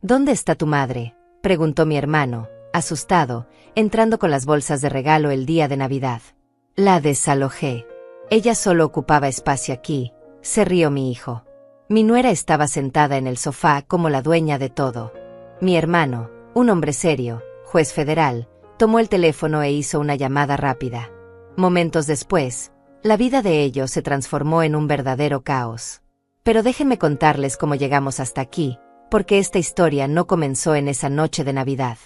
¿Dónde está tu madre?, preguntó mi hermano, asustado, entrando con las bolsas de regalo el día de Navidad. La desalojé. Ella solo ocupaba espacio aquí, se rió mi hijo. Mi nuera estaba sentada en el sofá como la dueña de todo. Mi hermano, un hombre serio, juez federal, tomó el teléfono e hizo una llamada rápida. Momentos después, la vida de ellos se transformó en un verdadero caos. Pero déjenme contarles cómo llegamos hasta aquí, porque esta historia no comenzó en esa noche de Navidad.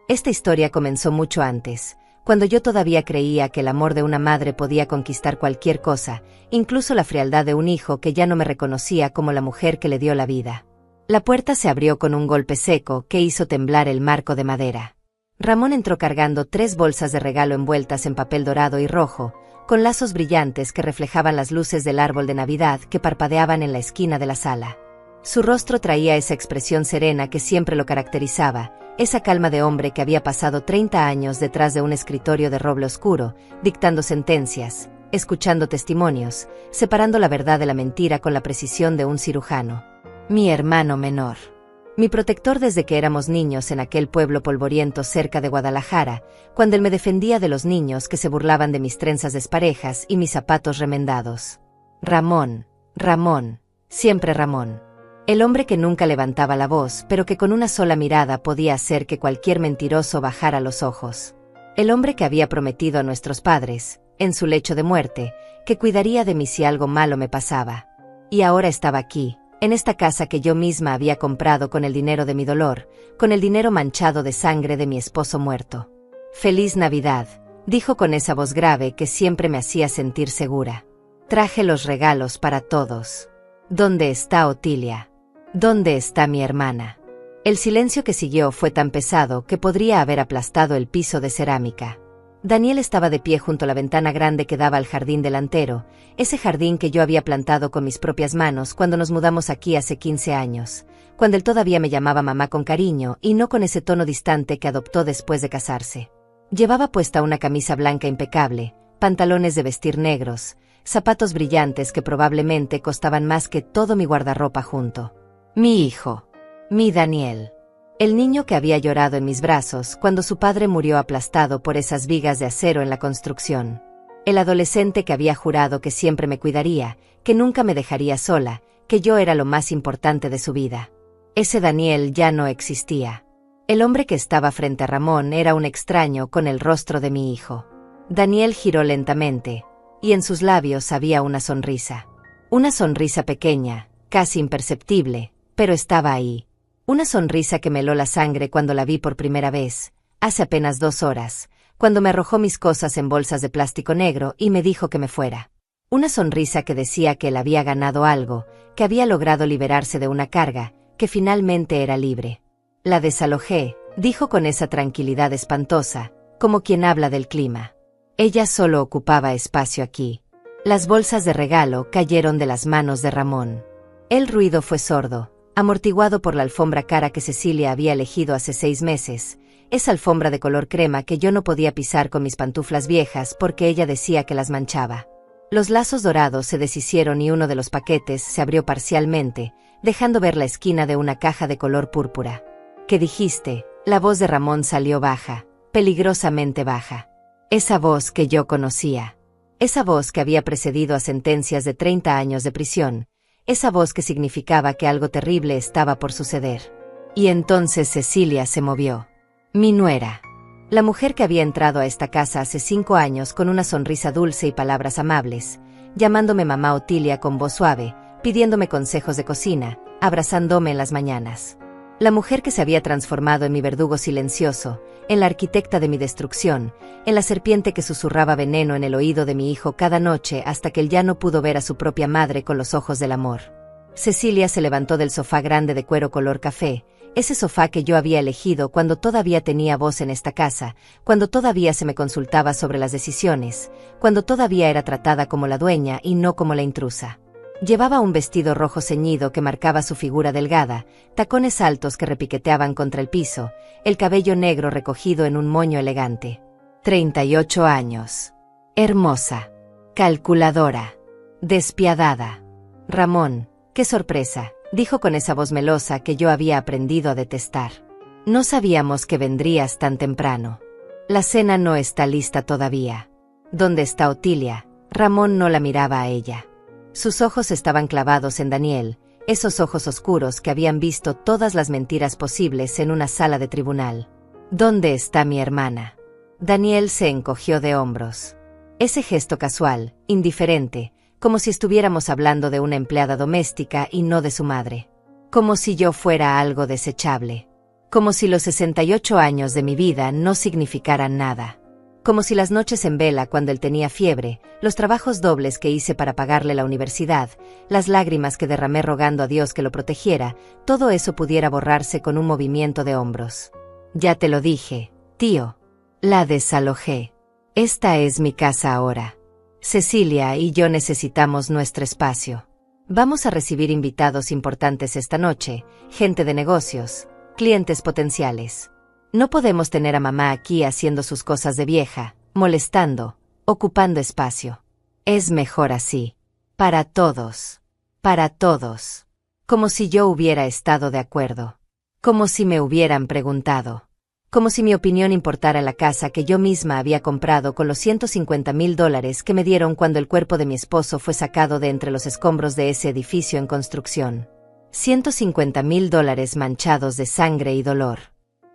Esta historia comenzó mucho antes, cuando yo todavía creía que el amor de una madre podía conquistar cualquier cosa, incluso la frialdad de un hijo que ya no me reconocía como la mujer que le dio la vida. La puerta se abrió con un golpe seco que hizo temblar el marco de madera. Ramón entró cargando 3 bolsas de regalo envueltas en papel dorado y rojo, con lazos brillantes que reflejaban las luces del árbol de Navidad que parpadeaban en la esquina de la sala. Su rostro traía esa expresión serena que siempre lo caracterizaba, esa calma de hombre que había pasado 30 años detrás de un escritorio de roble oscuro, dictando sentencias, escuchando testimonios, separando la verdad de la mentira con la precisión de un cirujano. Mi hermano menor. Mi protector desde que éramos niños en aquel pueblo polvoriento cerca de Guadalajara, cuando él me defendía de los niños que se burlaban de mis trenzas desparejas y mis zapatos remendados. Ramón, Ramón, siempre Ramón. El hombre que nunca levantaba la voz, pero que con una sola mirada podía hacer que cualquier mentiroso bajara los ojos. El hombre que había prometido a nuestros padres, en su lecho de muerte, que cuidaría de mí si algo malo me pasaba. Y ahora estaba aquí, en esta casa que yo misma había comprado con el dinero de mi dolor, con el dinero manchado de sangre de mi esposo muerto. «Feliz Navidad», dijo con esa voz grave que siempre me hacía sentir segura. «Traje los regalos para todos. ¿Dónde está Otilia? ¿Dónde está mi hermana?». El silencio que siguió fue tan pesado que podría haber aplastado el piso de cerámica. Daniel estaba de pie junto a la ventana grande que daba al jardín delantero, ese jardín que yo había plantado con mis propias manos cuando nos mudamos aquí hace 15 años, cuando él todavía me llamaba mamá con cariño y no con ese tono distante que adoptó después de casarse. Llevaba puesta una camisa blanca impecable, pantalones de vestir negros, zapatos brillantes que probablemente costaban más que todo mi guardarropa junto. Mi hijo. Mi Daniel. El niño que había llorado en mis brazos cuando su padre murió aplastado por esas vigas de acero en la construcción. El adolescente que había jurado que siempre me cuidaría, que nunca me dejaría sola, que yo era lo más importante de su vida. Ese Daniel ya no existía. El hombre que estaba frente a Ramón era un extraño con el rostro de mi hijo. Daniel giró lentamente, y en sus labios había una sonrisa. Una sonrisa pequeña, casi imperceptible, pero estaba ahí. Una sonrisa que me heló la sangre cuando la vi por primera vez, hace apenas 2 horas, cuando me arrojó mis cosas en bolsas de plástico negro y me dijo que me fuera. Una sonrisa que decía que él había ganado algo, que había logrado liberarse de una carga, que finalmente era libre. La desalojé, dijo con esa tranquilidad espantosa, como quien habla del clima. Ella solo ocupaba espacio aquí. Las bolsas de regalo cayeron de las manos de Ramón. El ruido fue sordo, amortiguado por la alfombra cara que Cecilia había elegido hace 6 meses, esa alfombra de color crema que yo no podía pisar con mis pantuflas viejas porque ella decía que las manchaba. Los lazos dorados se deshicieron y uno de los paquetes se abrió parcialmente, dejando ver la esquina de una caja de color púrpura. ¿Qué dijiste? La voz de Ramón salió baja, peligrosamente baja. Esa voz que yo conocía. Esa voz que había precedido a sentencias de 30 años de prisión. Esa voz que significaba que algo terrible estaba por suceder. Y entonces Cecilia se movió. Mi nuera. La mujer que había entrado a esta casa hace 5 años con una sonrisa dulce y palabras amables, llamándome mamá Otilia con voz suave, pidiéndome consejos de cocina, abrazándome en las mañanas. La mujer que se había transformado en mi verdugo silencioso, en la arquitecta de mi destrucción, en la serpiente que susurraba veneno en el oído de mi hijo cada noche hasta que él ya no pudo ver a su propia madre con los ojos del amor. Cecilia se levantó del sofá grande de cuero color café, ese sofá que yo había elegido cuando todavía tenía voz en esta casa, cuando todavía se me consultaba sobre las decisiones, cuando todavía era tratada como la dueña y no como la intrusa. Llevaba un vestido rojo ceñido que marcaba su figura delgada, tacones altos que repiqueteaban contra el piso, el cabello negro recogido en un moño elegante. 38 años. Hermosa. Calculadora. Despiadada. Ramón, qué sorpresa, dijo con esa voz melosa que yo había aprendido a detestar. No sabíamos que vendrías tan temprano. La cena no está lista todavía. ¿Dónde está Otilia? Ramón no la miraba a ella. Sus ojos estaban clavados en Daniel, esos ojos oscuros que habían visto todas las mentiras posibles en una sala de tribunal. ¿Dónde está mi hermana? Daniel se encogió de hombros. Ese gesto casual, indiferente, como si estuviéramos hablando de una empleada doméstica y no de su madre. Como si yo fuera algo desechable. Como si los 68 años de mi vida no significaran nada. Como si las noches en vela cuando él tenía fiebre, los trabajos dobles que hice para pagarle la universidad, las lágrimas que derramé rogando a Dios que lo protegiera, todo eso pudiera borrarse con un movimiento de hombros. Ya te lo dije, tío. La desalojé. Esta es mi casa ahora. Cecilia y yo necesitamos nuestro espacio. Vamos a recibir invitados importantes esta noche, gente de negocios, clientes potenciales. No podemos tener a mamá aquí haciendo sus cosas de vieja, molestando, ocupando espacio. Es mejor así. Para todos. Para todos. Como si yo hubiera estado de acuerdo. Como si me hubieran preguntado. Como si mi opinión importara la casa que yo misma había comprado con los $150,000 que me dieron cuando el cuerpo de mi esposo fue sacado de entre los escombros de ese edificio en construcción. $150,000 manchados de sangre y dolor.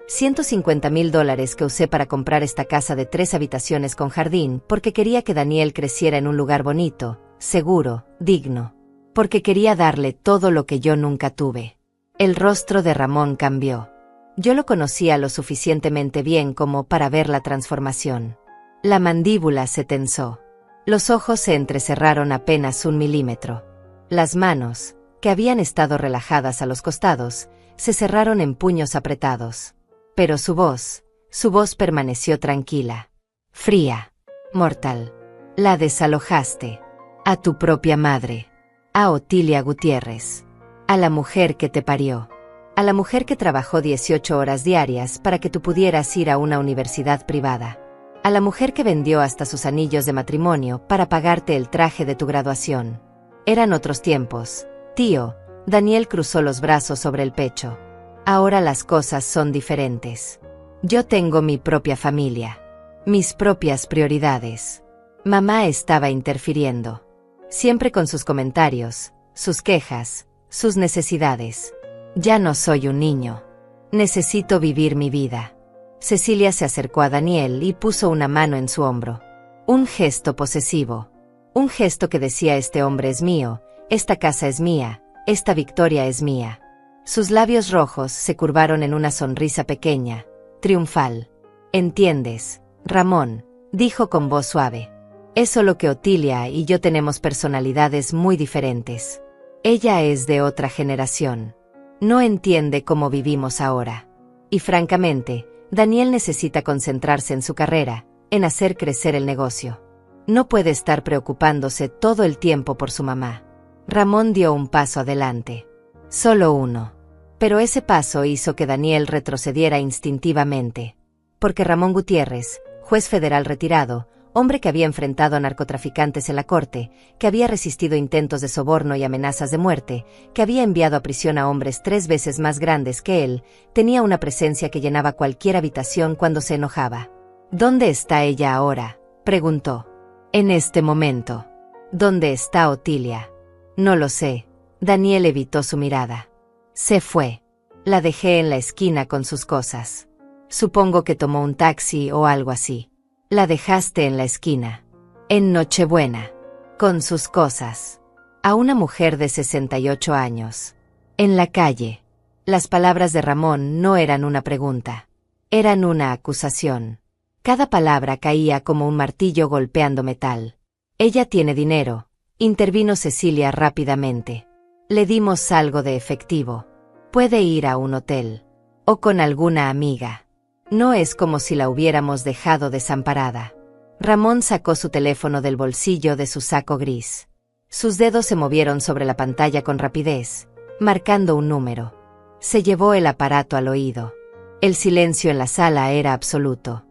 $150,000 que usé para comprar esta casa de 3 habitaciones con jardín porque quería que Daniel creciera en un lugar bonito, seguro, digno. Porque quería darle todo lo que yo nunca tuve. El rostro de Ramón cambió. Yo lo conocía lo suficientemente bien como para ver la transformación. La mandíbula se tensó. Los ojos se entrecerraron apenas 1 milímetro. Las manos, que habían estado relajadas a los costados, se cerraron en puños apretados. Pero su voz permaneció tranquila. Fría. Mortal. La desalojaste. A tu propia madre. A Otilia Gutiérrez. A la mujer que te parió. A la mujer que trabajó 18 horas diarias para que tú pudieras ir a una universidad privada. A la mujer que vendió hasta sus anillos de matrimonio para pagarte el traje de tu graduación. Eran otros tiempos, tío. Daniel cruzó los brazos sobre el pecho. Ahora las cosas son diferentes. Yo tengo mi propia familia. Mis propias prioridades. Mamá estaba interfiriendo. Siempre con sus comentarios, sus quejas, sus necesidades. Ya no soy un niño. Necesito vivir mi vida. Cecilia se acercó a Daniel y puso una mano en su hombro. Un gesto posesivo. Un gesto que decía: este hombre es mío, esta casa es mía, esta victoria es mía. Sus labios rojos se curvaron en una sonrisa pequeña, triunfal. ¿Entiendes, Ramón?, dijo con voz suave. Es solo que Otilia y yo tenemos personalidades muy diferentes. Ella es de otra generación. No entiende cómo vivimos ahora. Y francamente, Daniel necesita concentrarse en su carrera, en hacer crecer el negocio. No puede estar preocupándose todo el tiempo por su mamá. Ramón dio un paso adelante. Solo uno. Pero ese paso hizo que Daniel retrocediera instintivamente. Porque Ramón Gutiérrez, juez federal retirado, hombre que había enfrentado a narcotraficantes en la corte, que había resistido intentos de soborno y amenazas de muerte, que había enviado a prisión a hombres 3 veces más grandes que él, tenía una presencia que llenaba cualquier habitación cuando se enojaba. ¿Dónde está ella ahora?, preguntó. En este momento. ¿Dónde está Otilia? No lo sé. Daniel evitó su mirada. Se fue. La dejé en la esquina con sus cosas. Supongo que tomó un taxi o algo así. La dejaste en la esquina. En Nochebuena. Con sus cosas. A una mujer de 68 años. En la calle. Las palabras de Ramón no eran una pregunta. Eran una acusación. Cada palabra caía como un martillo golpeando metal. Ella tiene dinero, intervino Cecilia rápidamente. Le dimos algo de efectivo. Puede ir a un hotel. O con alguna amiga. No es como si la hubiéramos dejado desamparada. Ramón sacó su teléfono del bolsillo de su saco gris. Sus dedos se movieron sobre la pantalla con rapidez, marcando un número. Se llevó el aparato al oído. El silencio en la sala era absoluto.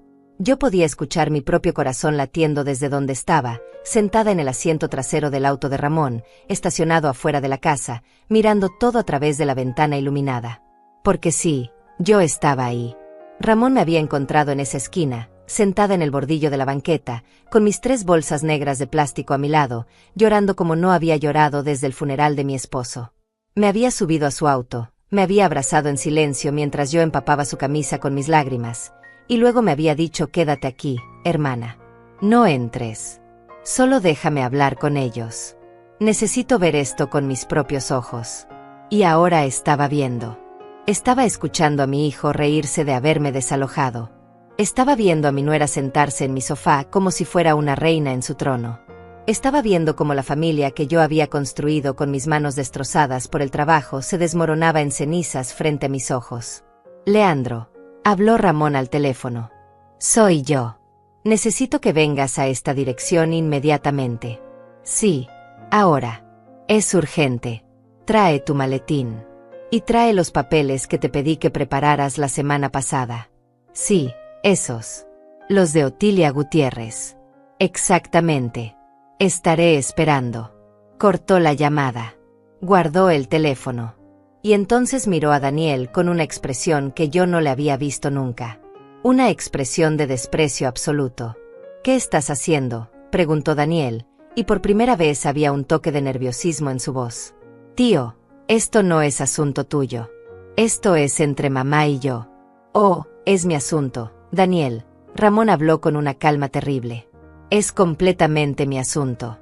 Yo podía escuchar mi propio corazón latiendo desde donde estaba, sentada en el asiento trasero del auto de Ramón, estacionado afuera de la casa, mirando todo a través de la ventana iluminada. Porque sí, yo estaba ahí. Ramón me había encontrado en esa esquina, sentada en el bordillo de la banqueta, con mis 3 bolsas negras de plástico a mi lado, llorando como no había llorado desde el funeral de mi esposo. Me había subido a su auto, me había abrazado en silencio mientras yo empapaba su camisa con mis lágrimas, y luego me había dicho: quédate aquí, hermana. No entres. Solo déjame hablar con ellos. Necesito ver esto con mis propios ojos. Y ahora estaba viendo. Estaba escuchando a mi hijo reírse de haberme desalojado. Estaba viendo a mi nuera sentarse en mi sofá como si fuera una reina en su trono. Estaba viendo cómo la familia que yo había construido con mis manos destrozadas por el trabajo se desmoronaba en cenizas frente a mis ojos. Leandro, habló Ramón al teléfono. Soy yo. Necesito que vengas a esta dirección inmediatamente. Sí, ahora. Es urgente. Trae tu maletín. Y trae los papeles que te pedí que prepararas la semana pasada. Sí, esos. Los de Otilia Gutiérrez. Exactamente. Estaré esperando. Cortó la llamada. Guardó el teléfono. Y entonces miró a Daniel con una expresión que yo no le había visto nunca. Una expresión de desprecio absoluto. ¿Qué estás haciendo?, preguntó Daniel, y por primera vez había un toque de nerviosismo en su voz. Tío, esto no es asunto tuyo. Esto es entre mamá y yo. Oh, es mi asunto, Daniel. Ramón habló con una calma terrible. Es completamente mi asunto.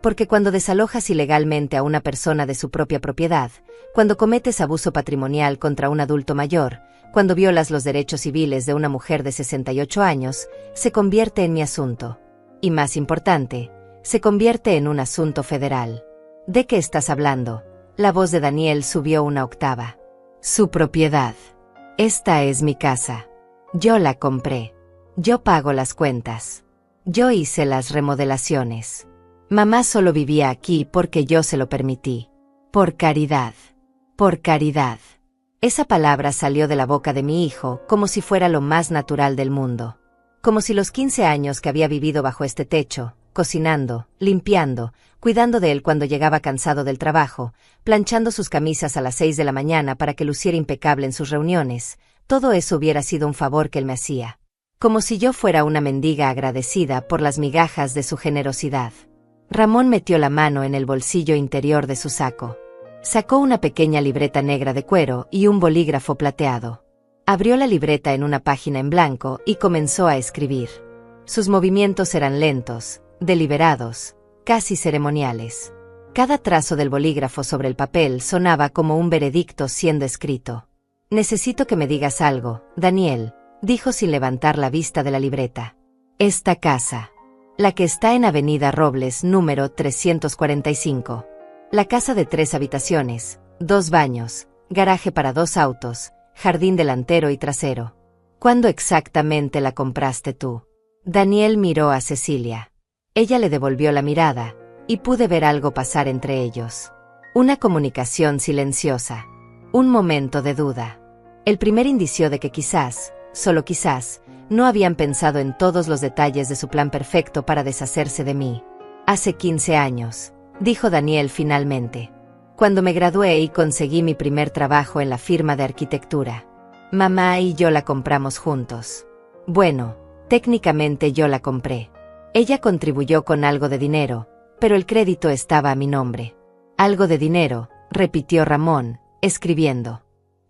Porque cuando desalojas ilegalmente a una persona de su propia propiedad, cuando cometes abuso patrimonial contra un adulto mayor, cuando violas los derechos civiles de una mujer de 68 años, se convierte en mi asunto. Y más importante, se convierte en un asunto federal. ¿De qué estás hablando? La voz de Daniel subió una octava. Su propiedad. Esta es mi casa. Yo la compré. Yo pago las cuentas. Yo hice las remodelaciones. Mamá solo vivía aquí porque yo se lo permití. Por caridad. Por caridad. Esa palabra salió de la boca de mi hijo como si fuera lo más natural del mundo. Como si los 15 años que había vivido bajo este techo, cocinando, limpiando, cuidando de él cuando llegaba cansado del trabajo, planchando sus camisas a las 6 de la mañana para que luciera impecable en sus reuniones, todo eso hubiera sido un favor que él me hacía. Como si yo fuera una mendiga agradecida por las migajas de su generosidad. Ramón metió la mano en el bolsillo interior de su saco. Sacó una pequeña libreta negra de cuero y un bolígrafo plateado. Abrió la libreta en una página en blanco y comenzó a escribir. Sus movimientos eran lentos, deliberados, casi ceremoniales. Cada trazo del bolígrafo sobre el papel sonaba como un veredicto siendo escrito. Necesito que me digas algo, Daniel, dijo sin levantar la vista de la libreta. Esta casa. La que está en Avenida Robles, número 345. La casa de 3 habitaciones, 2 baños, garaje para 2 autos, jardín delantero y trasero. ¿Cuándo exactamente la compraste tú? Daniel miró a Cecilia. Ella le devolvió la mirada, y pude ver algo pasar entre ellos. Una comunicación silenciosa. Un momento de duda. El primer indicio de que quizás, solo quizás, no habían pensado en todos los detalles de su plan perfecto para deshacerse de mí. Hace 15 años, dijo Daniel finalmente. Cuando me gradué y conseguí mi primer trabajo en la firma de arquitectura. Mamá y yo la compramos juntos. Bueno, técnicamente yo la compré. Ella contribuyó con algo de dinero, pero el crédito estaba a mi nombre. Algo de dinero, repitió Ramón, escribiendo.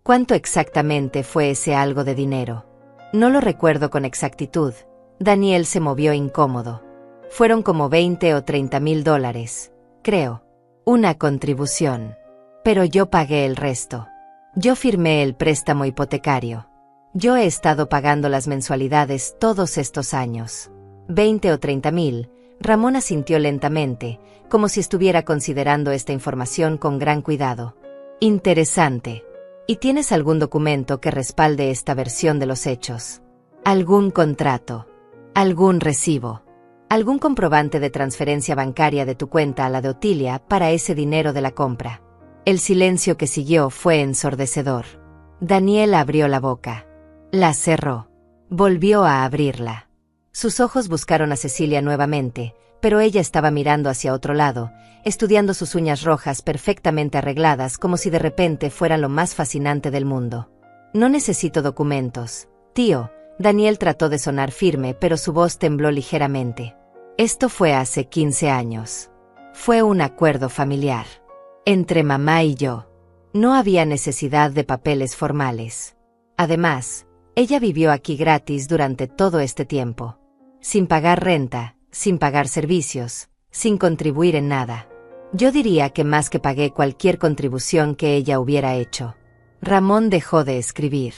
¿Cuánto exactamente fue ese algo de dinero? No lo recuerdo con exactitud. Daniel se movió incómodo. Fueron como 20 o 30 mil dólares, creo. Una contribución. Pero yo pagué el resto. Yo firmé el préstamo hipotecario. Yo he estado pagando las mensualidades todos estos años. 20 o 30 mil, Ramón asintió lentamente, como si estuviera considerando esta información con gran cuidado. Interesante. ¿Y tienes algún documento que respalde esta versión de los hechos? ¿Algún contrato? ¿Algún recibo? ¿Algún comprobante de transferencia bancaria de tu cuenta a la de Otilia para ese dinero de la compra? El silencio que siguió fue ensordecedor. Daniel abrió la boca. La cerró. Volvió a abrirla. Sus ojos buscaron a Cecilia nuevamente, pero ella estaba mirando hacia otro lado, estudiando sus uñas rojas perfectamente arregladas como si de repente fueran lo más fascinante del mundo. No necesito documentos, tío. Daniel trató de sonar firme, pero su voz tembló ligeramente. Esto fue hace 15 años. Fue un acuerdo familiar. Entre mamá y yo. No había necesidad de papeles formales. Además, ella vivió aquí gratis durante todo este tiempo. Sin pagar renta, sin pagar servicios, sin contribuir en nada. Yo diría que más que pagué cualquier contribución que ella hubiera hecho. Ramón dejó de escribir.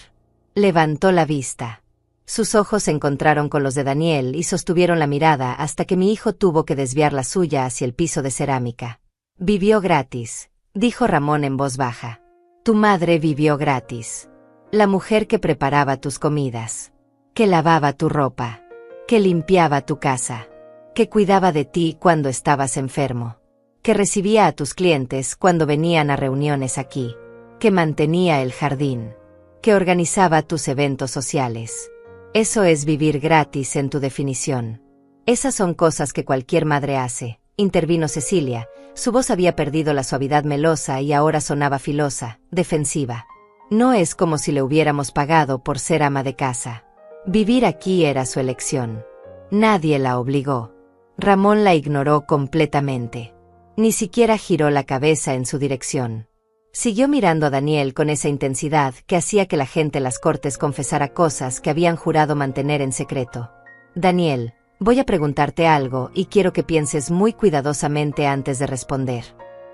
Levantó la vista. Sus ojos se encontraron con los de Daniel y sostuvieron la mirada hasta que mi hijo tuvo que desviar la suya hacia el piso de cerámica. Vivió gratis, dijo Ramón en voz baja. Tu madre vivió gratis. La mujer que preparaba tus comidas, que lavaba tu ropa, que limpiaba tu casa, que cuidaba de ti cuando estabas enfermo, que recibía a tus clientes cuando venían a reuniones aquí, que mantenía el jardín, que organizaba tus eventos sociales. Eso es vivir gratis en tu definición. Esas son cosas que cualquier madre hace, intervino Cecilia. Su voz había perdido la suavidad melosa y ahora sonaba filosa, defensiva. No es como si le hubiéramos pagado por ser ama de casa. Vivir aquí era su elección. Nadie la obligó. Ramón la ignoró completamente. Ni siquiera giró la cabeza en su dirección. Siguió mirando a Daniel con esa intensidad que hacía que la gente en las cortes confesara cosas que habían jurado mantener en secreto. Daniel, voy a preguntarte algo y quiero que pienses muy cuidadosamente antes de responder.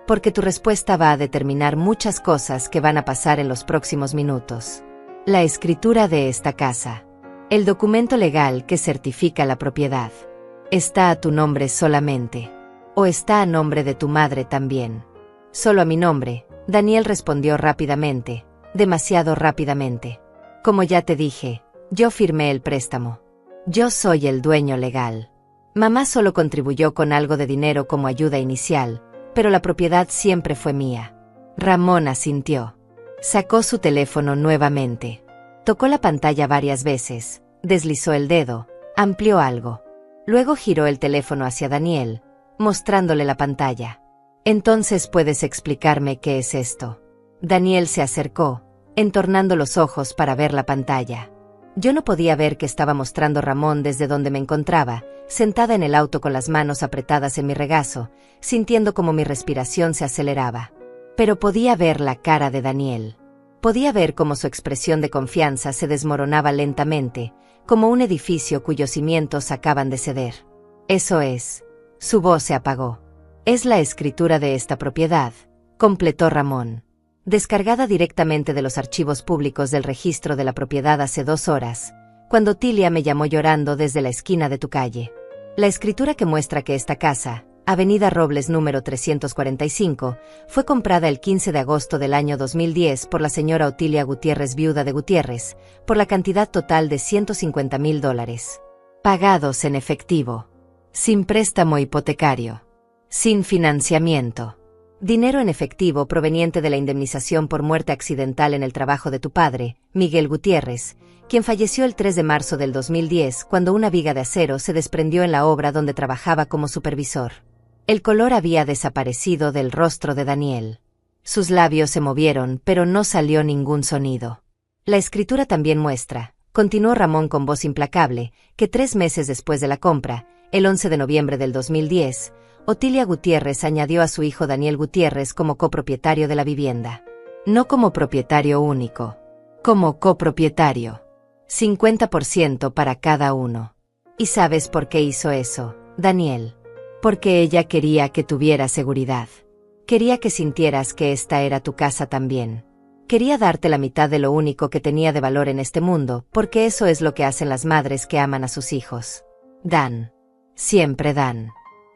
Porque tu respuesta va a determinar muchas cosas que van a pasar en los próximos minutos. La escritura de esta casa. El documento legal que certifica la propiedad. ¿Está a tu nombre solamente? ¿O está a nombre de tu madre también? Solo a mi nombre. Daniel respondió rápidamente, demasiado rápidamente. Como ya te dije, yo firmé el préstamo. Yo soy el dueño legal. Mamá solo contribuyó con algo de dinero como ayuda inicial, pero la propiedad siempre fue mía. Ramón asintió. Sacó su teléfono nuevamente. Tocó la pantalla varias veces, deslizó el dedo, amplió algo. Luego giró el teléfono hacia Daniel, mostrándole la pantalla. Entonces puedes explicarme qué es esto. Daniel se acercó, entornando los ojos para ver la pantalla. Yo no podía ver qué estaba mostrando Ramón desde donde me encontraba, sentada en el auto con las manos apretadas en mi regazo, sintiendo como mi respiración se aceleraba. Pero podía ver la cara de Daniel. Podía ver cómo su expresión de confianza se desmoronaba lentamente, como un edificio cuyos cimientos acaban de ceder. Eso es. Su voz se apagó. Es la escritura de esta propiedad, completó Ramón. Descargada directamente de los archivos públicos del registro de la propiedad hace 2 horas, cuando Tilia me llamó llorando desde la esquina de tu calle. La escritura que muestra que esta casa, Avenida Robles número 345, fue comprada el 15 de agosto del año 2010 por la señora Otilia Gutiérrez, viuda de Gutiérrez, por la cantidad total de $150,000. Pagados en efectivo. Sin préstamo hipotecario. Sin financiamiento. Dinero en efectivo proveniente de la indemnización por muerte accidental en el trabajo de tu padre, Miguel Gutiérrez, quien falleció el 3 de marzo del 2010 cuando una viga de acero se desprendió en la obra donde trabajaba como supervisor. El color había desaparecido del rostro de Daniel. Sus labios se movieron, pero no salió ningún sonido. La escritura también muestra, continuó Ramón con voz implacable, que 3 meses después de la compra, el 11 de noviembre del 2010, Otilia Gutiérrez añadió a su hijo Daniel Gutiérrez como copropietario de la vivienda. No como propietario único. Como copropietario. 50% para cada uno. ¿Y sabes por qué hizo eso, Daniel? Porque ella quería que tuviera seguridad. Quería que sintieras que esta era tu casa también. Quería darte la mitad de lo único que tenía de valor en este mundo, porque eso es lo que hacen las madres que aman a sus hijos. Dan. Siempre dan.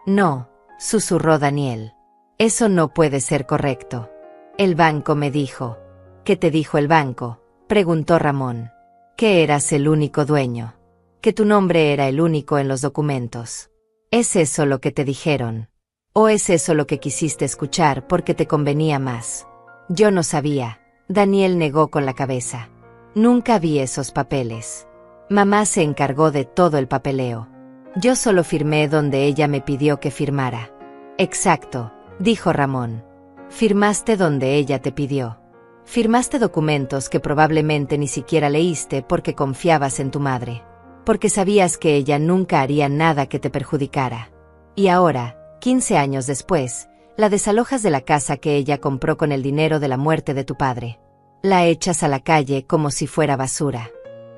No. Susurró Daniel. Eso no puede ser correcto. El banco me dijo. ¿Qué te dijo el banco? Preguntó Ramón. Que eras el único dueño. Que tu nombre era el único en los documentos. ¿Es eso lo que te dijeron? ¿O es eso lo que quisiste escuchar porque te convenía más? Yo no sabía. Daniel negó con la cabeza. Nunca vi esos papeles. Mamá se encargó de todo el papeleo. Yo solo firmé donde ella me pidió que firmara. Exacto, dijo Ramón. Firmaste donde ella te pidió. Firmaste documentos que probablemente ni siquiera leíste porque confiabas en tu madre. Porque sabías que ella nunca haría nada que te perjudicara. Y ahora, 15 años después, la desalojas de la casa que ella compró con el dinero de la muerte de tu padre. La echas a la calle como si fuera basura.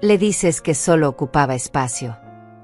Le dices que solo ocupaba espacio.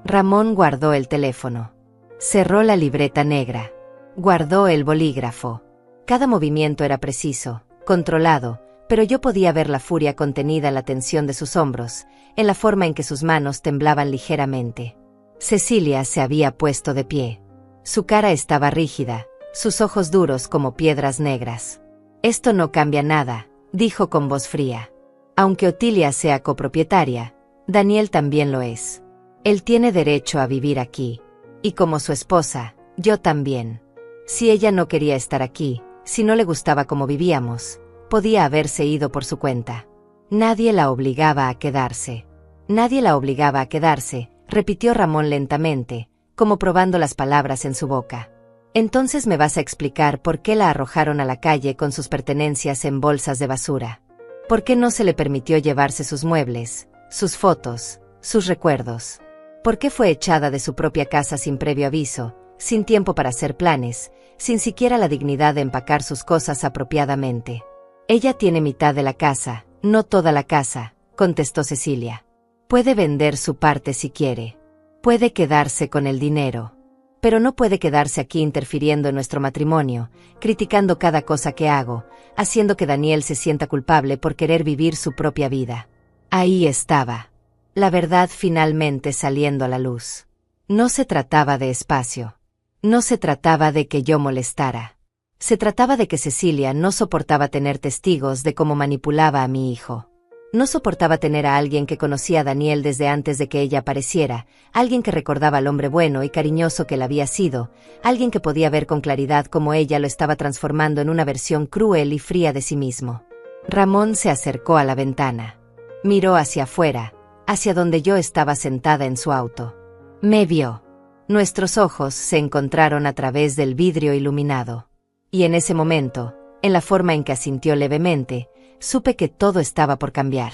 Ramón guardó el teléfono. Cerró la libreta negra. Guardó el bolígrafo. Cada movimiento era preciso, controlado, pero yo podía ver la furia contenida en la tensión de sus hombros, en la forma en que sus manos temblaban ligeramente. Cecilia se había puesto de pie. Su cara estaba rígida, sus ojos duros como piedras negras. Esto no cambia nada, dijo con voz fría. Aunque Otilia sea copropietaria, Daniel también lo es. Él tiene derecho a vivir aquí. Y como su esposa, yo también. Si ella no quería estar aquí, si no le gustaba cómo vivíamos, podía haberse ido por su cuenta. Nadie la obligaba a quedarse. Nadie la obligaba a quedarse, repitió Ramón lentamente, como probando las palabras en su boca. Entonces me vas a explicar por qué la arrojaron a la calle con sus pertenencias en bolsas de basura. ¿Por qué no se le permitió llevarse sus muebles, sus fotos, sus recuerdos? ¿Por qué fue echada de su propia casa sin previo aviso, sin tiempo para hacer planes, sin siquiera la dignidad de empacar sus cosas apropiadamente? Ella tiene mitad de la casa, no toda la casa, contestó Cecilia. Puede vender su parte si quiere. Puede quedarse con el dinero. Pero no puede quedarse aquí interfiriendo en nuestro matrimonio, criticando cada cosa que hago, haciendo que Daniel se sienta culpable por querer vivir su propia vida. Ahí estaba. La verdad finalmente saliendo a la luz. No se trataba de espacio. No se trataba de que yo molestara. Se trataba de que Cecilia no soportaba tener testigos de cómo manipulaba a mi hijo. No soportaba tener a alguien que conocía a Daniel desde antes de que ella apareciera, alguien que recordaba al hombre bueno y cariñoso que él había sido, alguien que podía ver con claridad cómo ella lo estaba transformando en una versión cruel y fría de sí mismo. Ramón se acercó a la ventana. Miró hacia afuera, hacia donde yo estaba sentada en su auto. Me vio. Nuestros ojos se encontraron a través del vidrio iluminado. Y en ese momento, en la forma en que asintió levemente, supe que todo estaba por cambiar.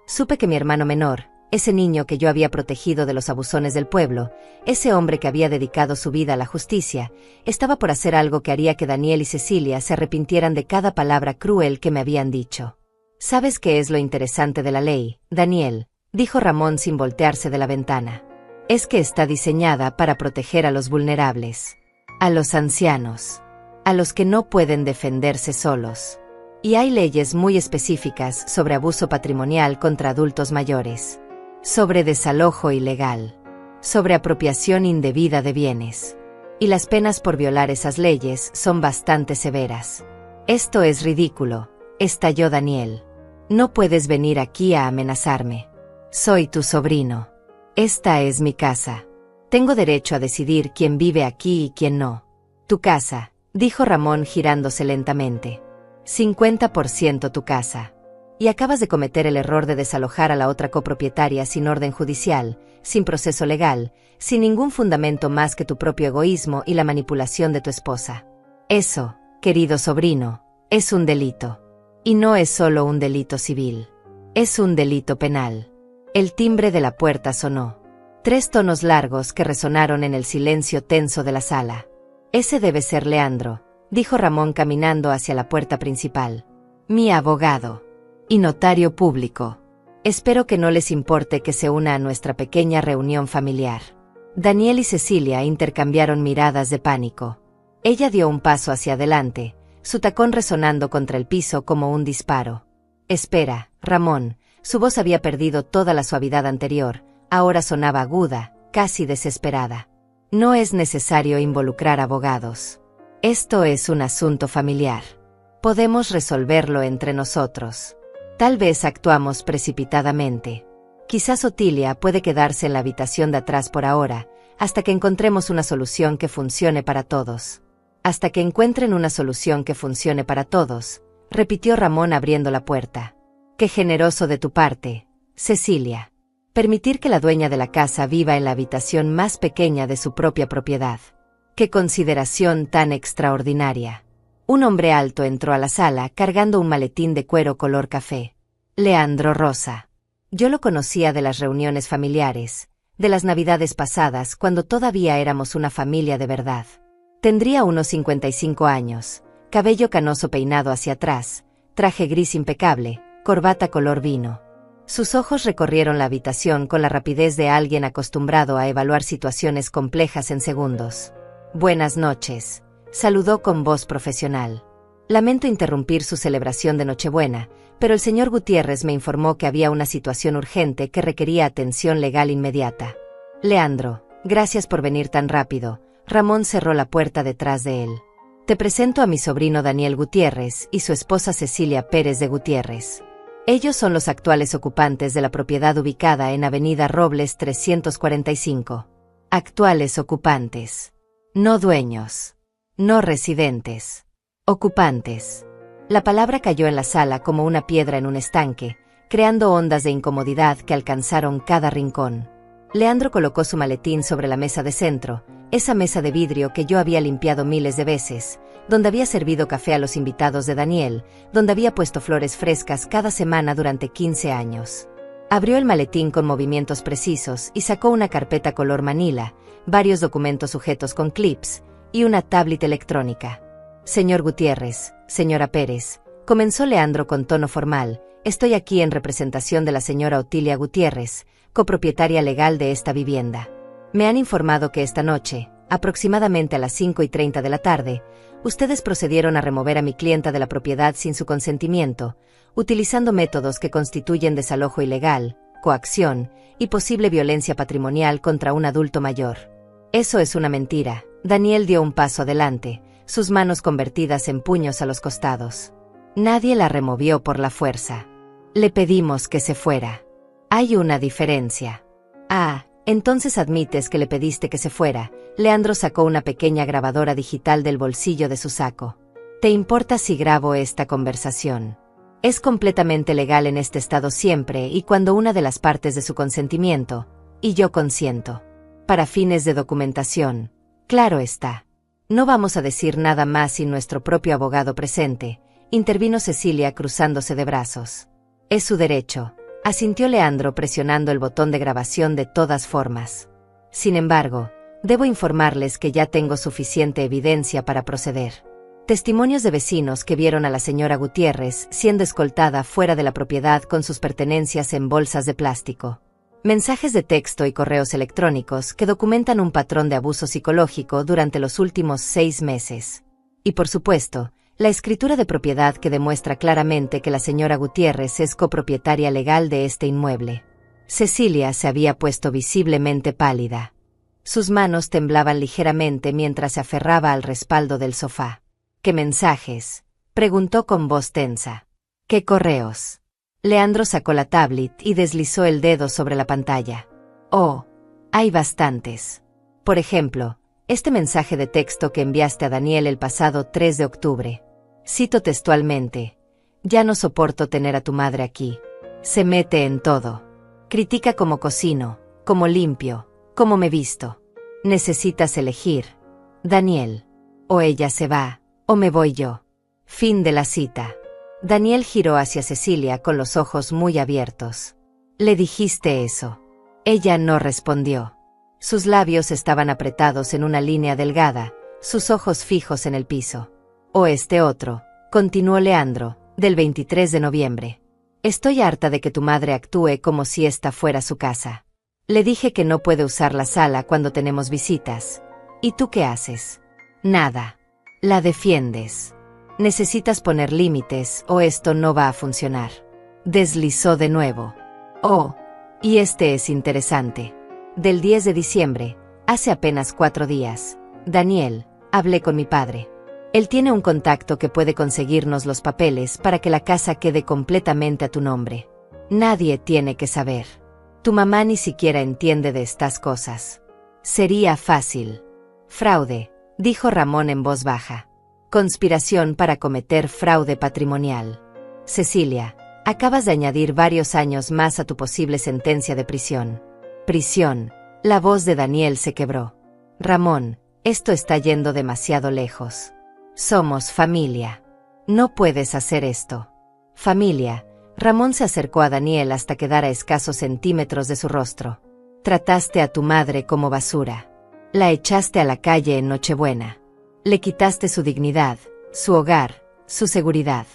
Supe que mi hermano menor, ese niño que yo había protegido de los abusones del pueblo, ese hombre que había dedicado su vida a la justicia, estaba por hacer algo que haría que Daniel y Cecilia se arrepintieran de cada palabra cruel que me habían dicho. ¿Sabes qué es lo interesante de la ley, Daniel?, dijo Ramón sin voltearse de la ventana. Es que está diseñada para proteger a los vulnerables, a los ancianos, a los que no pueden defenderse solos. Y hay leyes muy específicas sobre abuso patrimonial contra adultos mayores, sobre desalojo ilegal, sobre apropiación indebida de bienes. Y las penas por violar esas leyes son bastante severas. Esto es ridículo, estalló Daniel. No puedes venir aquí a amenazarme. Soy tu sobrino. Esta es mi casa. Tengo derecho a decidir quién vive aquí y quién no. Tu casa, dijo Ramón girándose lentamente. 50% tu casa. Y acabas de cometer el error de desalojar a la otra copropietaria sin orden judicial, sin proceso legal, sin ningún fundamento más que tu propio egoísmo y la manipulación de tu esposa. Eso, querido sobrino, es un delito. Y no es solo un delito civil. Es un delito penal. El timbre de la puerta sonó. 3 tonos largos que resonaron en el silencio tenso de la sala. Ese debe ser Leandro, dijo Ramón caminando hacia la puerta principal. Mi abogado. Y notario público. Espero que no les importe que se una a nuestra pequeña reunión familiar. Daniel y Cecilia intercambiaron miradas de pánico. Ella dio un paso hacia adelante, su tacón resonando contra el piso como un disparo. Espera, Ramón. Su voz había perdido toda la suavidad anterior, ahora sonaba aguda, casi desesperada. No es necesario involucrar abogados. Esto es un asunto familiar. Podemos resolverlo entre nosotros. Tal vez actuamos precipitadamente. Quizás Otilia puede quedarse en la habitación de atrás por ahora, hasta que encontremos una solución que funcione para todos. Hasta que encuentren una solución que funcione para todos, repitió Ramón abriendo la puerta. Qué generoso de tu parte, Cecilia. Permitir que la dueña de la casa viva en la habitación más pequeña de su propia propiedad. ¡Qué consideración tan extraordinaria! Un hombre alto entró a la sala cargando un maletín de cuero color café. Leandro Rosa. Yo lo conocía de las reuniones familiares, de las navidades pasadas cuando todavía éramos una familia de verdad. Tendría unos 55 años, cabello canoso peinado hacia atrás, traje gris impecable, corbata color vino. Sus ojos recorrieron la habitación con la rapidez de alguien acostumbrado a evaluar situaciones complejas en segundos. Buenas noches, saludó con voz profesional. Lamento interrumpir su celebración de Nochebuena, pero el señor Gutiérrez me informó que había una situación urgente que requería atención legal inmediata. Leandro, gracias por venir tan rápido. Ramón cerró la puerta detrás de él. Te presento a mi sobrino Daniel Gutiérrez y su esposa Cecilia Pérez de Gutiérrez. Ellos son los actuales ocupantes de la propiedad ubicada en Avenida Robles 345. Actuales ocupantes. No dueños. No residentes. Ocupantes. La palabra cayó en la sala como una piedra en un estanque, creando ondas de incomodidad que alcanzaron cada rincón. Leandro colocó su maletín sobre la mesa de centro, esa mesa de vidrio que yo había limpiado miles de veces, donde había servido café a los invitados de Daniel, donde había puesto flores frescas cada semana durante 15 años. Abrió el maletín con movimientos precisos y sacó una carpeta color manila, varios documentos sujetos con clips y una tablet electrónica. Señor Gutiérrez, señora Pérez, comenzó Leandro con tono formal, estoy aquí en representación de la señora Otilia Gutiérrez, copropietaria legal de esta vivienda. Me han informado que esta noche, aproximadamente a las 5:30 de la tarde, ustedes procedieron a remover a mi clienta de la propiedad sin su consentimiento, utilizando métodos que constituyen desalojo ilegal, coacción y posible violencia patrimonial contra un adulto mayor. Eso es una mentira. Daniel dio un paso adelante, sus manos convertidas en puños a los costados. Nadie la removió por la fuerza. Le pedimos que se fuera. Hay una diferencia. Ah, entonces admites que le pediste que se fuera. Leandro sacó una pequeña grabadora digital del bolsillo de su saco. ¿Te importa si grabo esta conversación? Es completamente legal en este estado siempre y cuando una de las partes de su consentimiento, y yo consiento. Para fines de documentación, claro está. No vamos a decir nada más sin nuestro propio abogado presente, intervino Cecilia cruzándose de brazos. Es su derecho, asintió Leandro presionando el botón de grabación de todas formas. Sin embargo, debo informarles que ya tengo suficiente evidencia para proceder. Testimonios de vecinos que vieron a la señora Gutiérrez siendo escoltada fuera de la propiedad con sus pertenencias en bolsas de plástico. Mensajes de texto y correos electrónicos que documentan un patrón de abuso psicológico durante los últimos 6 meses. Y por supuesto, la escritura de propiedad que demuestra claramente que la señora Gutiérrez es copropietaria legal de este inmueble. Cecilia se había puesto visiblemente pálida. Sus manos temblaban ligeramente mientras se aferraba al respaldo del sofá. ¿Qué mensajes?, preguntó con voz tensa. ¿Qué correos? Leandro sacó la tablet y deslizó el dedo sobre la pantalla. Oh, hay bastantes. Por ejemplo, este mensaje de texto que enviaste a Daniel el pasado 3 de octubre. Cito textualmente: ya no soporto tener a tu madre aquí. Se mete en todo. Critica cómo cocino, cómo limpio, cómo me visto. Necesitas elegir, Daniel. O ella se va, o me voy yo. Fin de la cita. Daniel giró hacia Cecilia con los ojos muy abiertos. ¿Le dijiste eso? Ella no respondió. Sus labios estaban apretados en una línea delgada, sus ojos fijos en el piso. O este otro, continuó Leandro, del 23 de noviembre. Estoy harta de que tu madre actúe como si esta fuera su casa. Le dije que no puede usar la sala cuando tenemos visitas. ¿Y tú qué haces? Nada. La defiendes. Necesitas poner límites o esto no va a funcionar. Deslizó de nuevo. Oh, y este es interesante. Del 10 de diciembre, hace apenas 4 días, Daniel, hablé con mi padre. Él tiene un contacto que puede conseguirnos los papeles para que la casa quede completamente a tu nombre. Nadie tiene que saber. Tu mamá ni siquiera entiende de estas cosas. Sería fácil. Fraude, dijo Ramón en voz baja. Conspiración para cometer fraude patrimonial. Cecilia, Acabas de añadir varios años más a tu posible sentencia de prisión. Prisión. La voz de Daniel se quebró. Ramón, esto está yendo demasiado lejos. Somos familia. No puedes hacer esto. Familia. Ramón se acercó a Daniel hasta quedar a escasos centímetros de su rostro. Trataste a tu madre como basura. La echaste a la calle en Nochebuena. Le quitaste su dignidad, su hogar, su seguridad.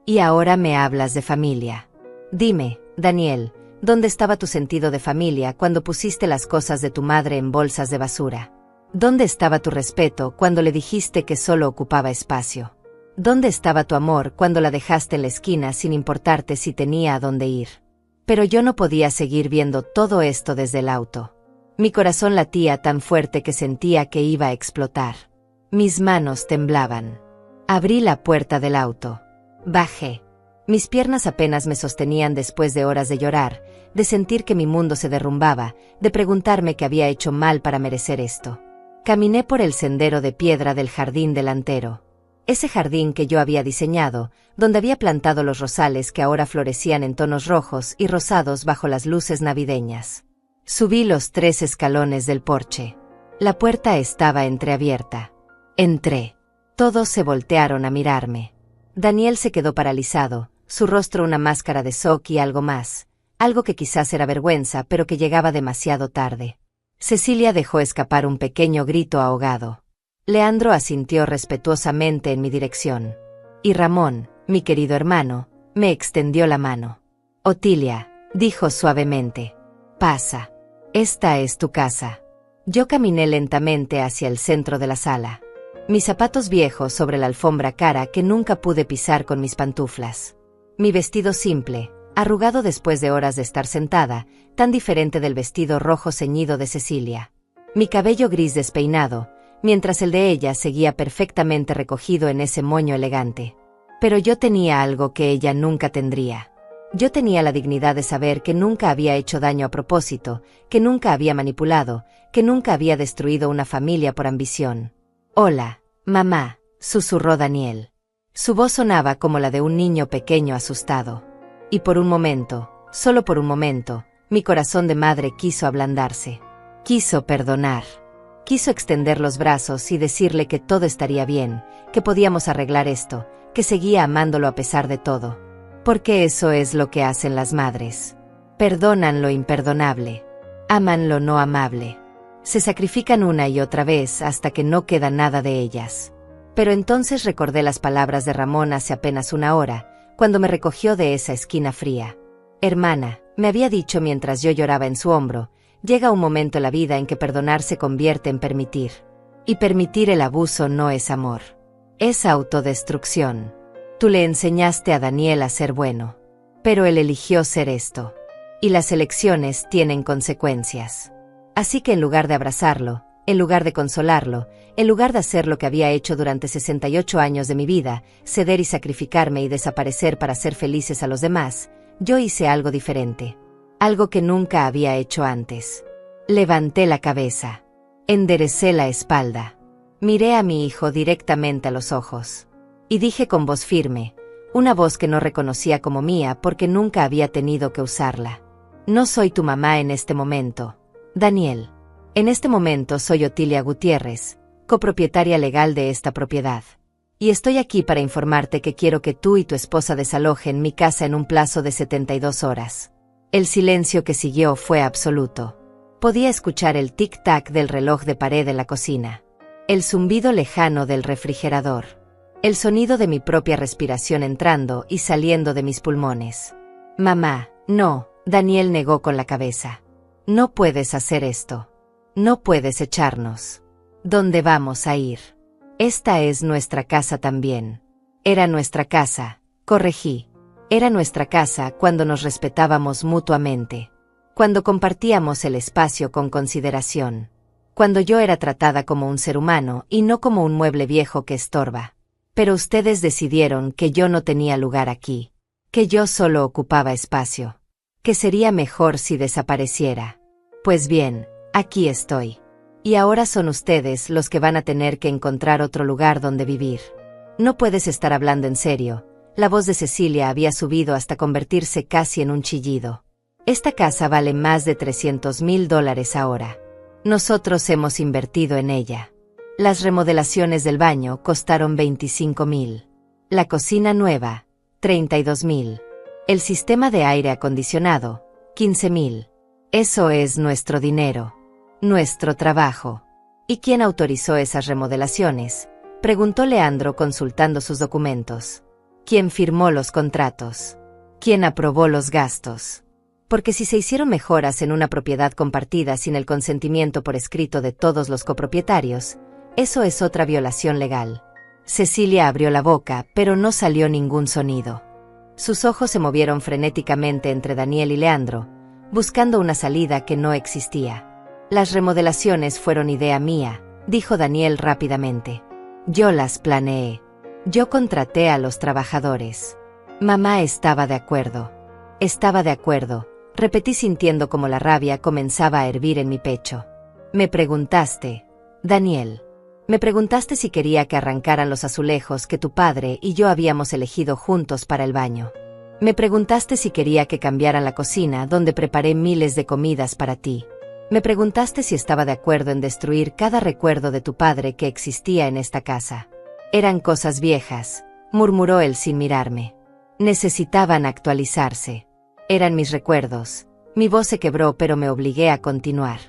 Y ahora me hablas de familia. Dime, Daniel, ¿dónde estaba tu sentido de familia cuando pusiste las cosas de tu madre en bolsas de basura? ¿Dónde estaba tu respeto cuando le dijiste que solo ocupaba espacio? ¿Dónde estaba tu amor cuando la dejaste en la esquina sin importarte si tenía a dónde ir? Pero yo no podía seguir viendo todo esto desde el auto. Mi corazón latía tan fuerte que sentía que iba a explotar. Mis manos temblaban. Abrí la puerta del auto. Bajé. Mis piernas apenas me sostenían después de horas de llorar, de sentir que mi mundo se derrumbaba, de preguntarme qué había hecho mal para merecer esto. Caminé por el sendero de piedra del jardín delantero. Ese jardín que yo había diseñado, donde había plantado los rosales que ahora florecían en tonos rojos y rosados bajo las luces navideñas. Subí los 3 escalones del porche. La puerta estaba entreabierta. Entré. Todos se voltearon a mirarme. Daniel se quedó paralizado, su rostro una máscara de shock y algo más, algo que quizás era vergüenza pero que llegaba demasiado tarde. Cecilia dejó escapar un pequeño grito ahogado. Leandro asintió respetuosamente en mi dirección. Y Ramón, mi querido hermano, me extendió la mano. Otilia, dijo suavemente. Pasa. Esta es tu casa. Yo caminé lentamente hacia el centro de la sala. Mis zapatos viejos sobre la alfombra cara que nunca pude pisar con mis pantuflas. Mi vestido simple, arrugado después de horas de estar sentada, tan diferente del vestido rojo ceñido de Cecilia. Mi cabello gris despeinado, mientras el de ella seguía perfectamente recogido en ese moño elegante. Pero yo tenía algo que ella nunca tendría. Yo tenía la dignidad de saber que nunca había hecho daño a propósito, que nunca había manipulado, que nunca había destruido una familia por ambición. Hola, mamá, susurró Daniel. Su voz sonaba como la de un niño pequeño asustado. Y por un momento, solo por un momento, mi corazón de madre quiso ablandarse. Quiso perdonar. Quiso extender los brazos y decirle que todo estaría bien, que podíamos arreglar esto, que seguía amándolo a pesar de todo. Porque eso es lo que hacen las madres. Perdonan lo imperdonable. Aman lo no amable. Se sacrifican una y otra vez hasta que no queda nada de ellas. Pero entonces recordé las palabras de Ramón hace apenas una hora, cuando me recogió de esa esquina fría. Hermana, me había dicho mientras yo lloraba en su hombro, llega un momento en la vida en que perdonar se convierte en permitir. Y permitir el abuso no es amor. Es autodestrucción. Tú le enseñaste a Daniel a ser bueno. Pero él eligió ser esto. Y las elecciones tienen consecuencias. Así que en lugar de abrazarlo, en lugar de consolarlo, en lugar de hacer lo que había hecho durante 68 años de mi vida, ceder y sacrificarme y desaparecer para hacer felices a los demás, yo hice algo diferente. Algo que nunca había hecho antes. Levanté la cabeza. Enderecé la espalda. Miré a mi hijo directamente a los ojos. Y dije con voz firme, una voz que no reconocía como mía porque nunca había tenido que usarla. No soy tu mamá en este momento, Daniel. En este momento soy Otilia Gutiérrez, copropietaria legal de esta propiedad. Y estoy aquí para informarte que quiero que tú y tu esposa desalojen mi casa en un plazo de 72 horas. El silencio que siguió fue absoluto. Podía escuchar el tic-tac del reloj de pared en la cocina. El zumbido lejano del refrigerador. El sonido de mi propia respiración entrando y saliendo de mis pulmones. Mamá, no, Daniel negó con la cabeza. No puedes hacer esto. No puedes echarnos. ¿Dónde vamos a ir? Esta es nuestra casa también. Era nuestra casa, corregí. Era nuestra casa cuando nos respetábamos mutuamente. Cuando compartíamos el espacio con consideración. Cuando yo era tratada como un ser humano y no como un mueble viejo que estorba. Pero ustedes decidieron que yo no tenía lugar aquí. Que yo solo ocupaba espacio. Que sería mejor si desapareciera. Pues bien, aquí estoy. Y ahora son ustedes los que van a tener que encontrar otro lugar donde vivir. No puedes estar hablando en serio. La voz de Cecilia había subido hasta convertirse casi en un chillido. Esta casa vale más de $300,000 ahora. Nosotros hemos invertido en ella. Las remodelaciones del baño costaron $25,000. La cocina nueva, $32,000. El sistema de aire acondicionado, $15,000. Eso es nuestro dinero. Nuestro trabajo. ¿Y quién autorizó esas remodelaciones?, preguntó Leandro consultando sus documentos. ¿Quién firmó los contratos? ¿Quién aprobó los gastos? Porque si se hicieron mejoras en una propiedad compartida sin el consentimiento por escrito de todos los copropietarios, eso es otra violación legal. Cecilia abrió la boca, pero no salió ningún sonido. Sus ojos se movieron frenéticamente entre Daniel y Leandro, buscando una salida que no existía. Las remodelaciones fueron idea mía, dijo Daniel rápidamente. Yo las planeé. Yo contraté a los trabajadores. Mamá estaba de acuerdo. Estaba de acuerdo, repetí sintiendo como la rabia comenzaba a hervir en mi pecho. Me preguntaste, Daniel. Me preguntaste si quería que arrancaran los azulejos que tu padre y yo habíamos elegido juntos para el baño. Me preguntaste si quería que cambiaran la cocina donde preparé miles de comidas para ti. Me preguntaste si estaba de acuerdo en destruir cada recuerdo de tu padre que existía en esta casa. Eran cosas viejas, murmuró él sin mirarme. Necesitaban actualizarse. Eran mis recuerdos. Mi voz se quebró, pero me obligué a continuar.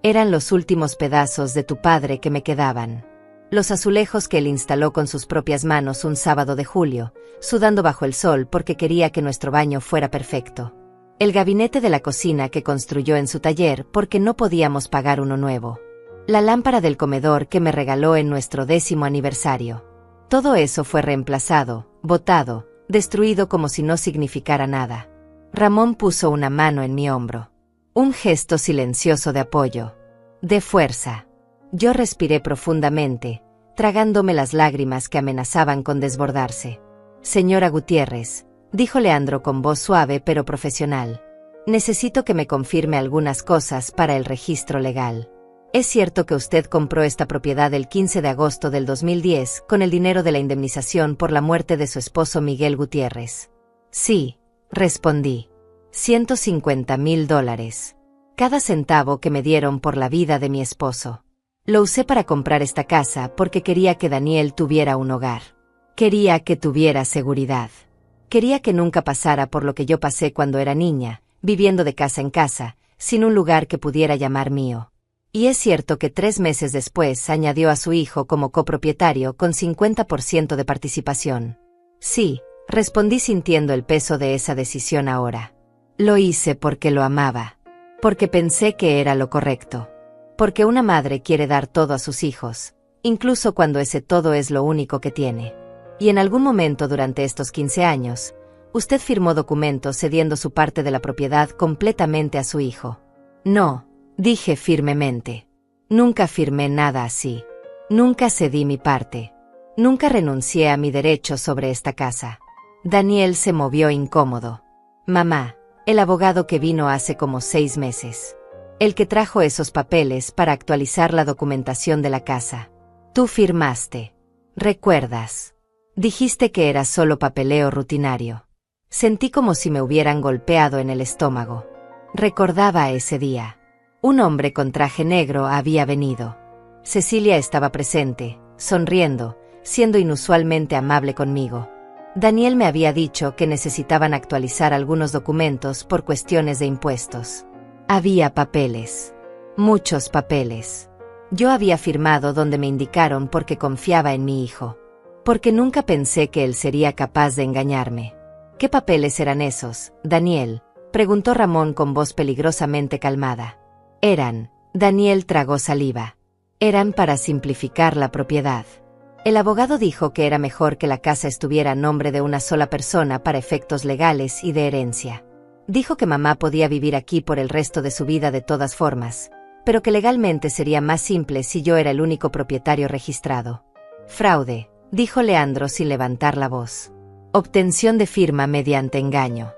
Eran los últimos pedazos de tu padre que me quedaban. Los azulejos que él instaló con sus propias manos un sábado de julio, sudando bajo el sol porque quería que nuestro baño fuera perfecto. El gabinete de la cocina que construyó en su taller porque no podíamos pagar uno nuevo. La lámpara del comedor que me regaló en nuestro 10º aniversario. Todo eso fue reemplazado, botado, destruido como si no significara nada. Ramón puso una mano en mi hombro. Un gesto silencioso de apoyo. De fuerza. Yo respiré profundamente, tragándome las lágrimas que amenazaban con desbordarse. Señora Gutiérrez, dijo Leandro con voz suave pero profesional. Necesito que me confirme algunas cosas para el registro legal. ¿Es cierto que usted compró esta propiedad el 15 de agosto del 2010 con el dinero de la indemnización por la muerte de su esposo Miguel Gutiérrez? Sí, respondí. $150,000. Cada centavo que me dieron por la vida de mi esposo. Lo usé para comprar esta casa porque quería que Daniel tuviera un hogar. Quería que tuviera seguridad. Quería que nunca pasara por lo que yo pasé cuando era niña, viviendo de casa en casa, sin un lugar que pudiera llamar mío. Y es cierto que 3 meses después añadió a su hijo como copropietario con 50% de participación. Sí, respondí sintiendo el peso de esa decisión ahora. Lo hice porque lo amaba. Porque pensé que era lo correcto. Porque una madre quiere dar todo a sus hijos, incluso cuando ese todo es lo único que tiene. Y en algún momento durante estos 15 años, usted firmó documentos cediendo su parte de la propiedad completamente a su hijo. No, dije firmemente. Nunca firmé nada así. Nunca cedí mi parte. Nunca renuncié a mi derecho sobre esta casa. Daniel se movió incómodo. Mamá, el abogado que vino hace como 6 meses. El que trajo esos papeles para actualizar la documentación de la casa. Tú firmaste. ¿Recuerdas? Dijiste que era solo papeleo rutinario. Sentí como si me hubieran golpeado en el estómago. Recordaba ese día. Un hombre con traje negro había venido. Cecilia estaba presente, sonriendo, siendo inusualmente amable conmigo. Daniel me había dicho que necesitaban actualizar algunos documentos por cuestiones de impuestos. Había papeles. Muchos papeles. Yo había firmado donde me indicaron porque confiaba en mi hijo. Porque nunca pensé que él sería capaz de engañarme. ¿Qué papeles eran esos, Daniel?, preguntó Ramón con voz peligrosamente calmada. Daniel tragó saliva. Eran para simplificar la propiedad. El abogado dijo que era mejor que la casa estuviera a nombre de una sola persona para efectos legales y de herencia. Dijo que mamá podía vivir aquí por el resto de su vida de todas formas, pero que legalmente sería más simple si yo era el único propietario registrado. Fraude, dijo Leandro sin levantar la voz. Obtención de firma mediante engaño.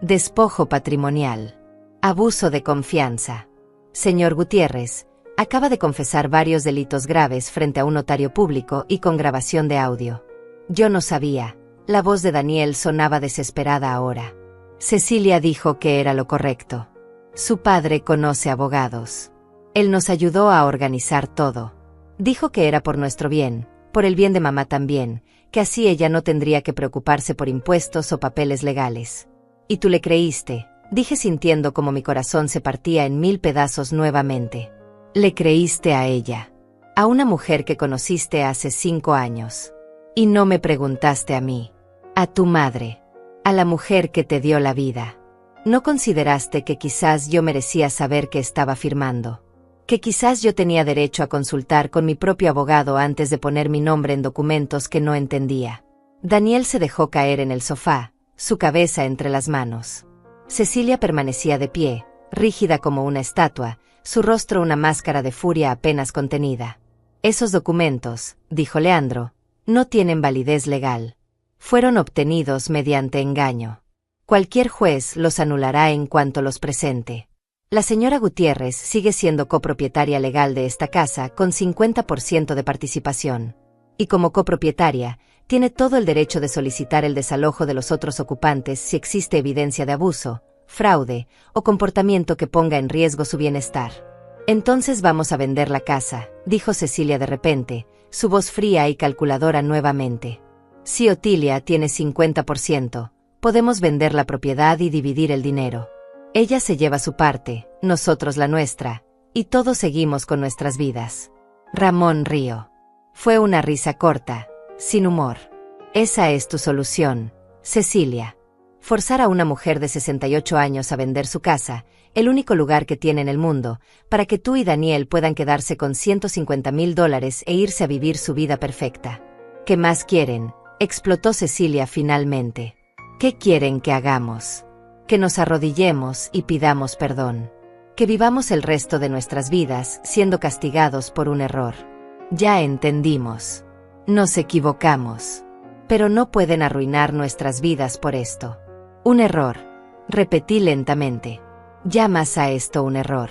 Despojo patrimonial. Abuso de confianza. Señor Gutiérrez, acaba de confesar varios delitos graves frente a un notario público y con grabación de audio. Yo no sabía, La voz de Daniel sonaba desesperada ahora. Cecilia dijo que era lo correcto. Su padre conoce abogados. Él nos ayudó a organizar todo. Dijo que era por nuestro bien, por el bien de mamá también, que así ella no tendría que preocuparse por impuestos o papeles legales. Y tú le creíste, dije sintiendo como mi corazón se partía en 1000 pedazos nuevamente. Le creíste a ella. A una mujer que conociste hace 5 años. Y no me preguntaste a mí. A tu madre. A la mujer que te dio la vida. ¿No consideraste que quizás yo merecía saber qué estaba firmando? Que quizás yo tenía derecho a consultar con mi propio abogado antes de poner mi nombre en documentos que no entendía. Daniel se dejó caer en el sofá, su cabeza entre las manos. Cecilia permanecía de pie, rígida como una estatua, su rostro una máscara de furia apenas contenida. Esos documentos, dijo Leandro, no tienen validez legal. Fueron obtenidos mediante engaño. Cualquier juez los anulará en cuanto los presente. La señora Gutiérrez sigue siendo copropietaria legal de esta casa con 50% de participación. Y como copropietaria, tiene todo el derecho de solicitar el desalojo de los otros ocupantes si existe evidencia de abuso, fraude o comportamiento que ponga en riesgo su bienestar. Entonces vamos a vender la casa, dijo Cecilia de repente, su voz fría y calculadora nuevamente. Si Otilia tiene 50%, podemos vender la propiedad y dividir el dinero. Ella se lleva su parte, nosotros la nuestra, y todos seguimos con nuestras vidas. Ramón rió. Fue una risa corta, sin humor. Esa es tu solución, Cecilia. Forzar a una mujer de 68 años a vender su casa, el único lugar que tiene en el mundo, para que tú y Daniel puedan quedarse con $150,000 e irse a vivir su vida perfecta. ¿Qué más quieren? Explotó Cecilia finalmente. ¿Qué quieren que hagamos? Que nos arrodillemos y pidamos perdón. Que vivamos el resto de nuestras vidas siendo castigados por un error. Ya entendimos. Nos equivocamos. Pero no pueden arruinar nuestras vidas por esto. Un error. Repetí lentamente. Llamas a esto un error.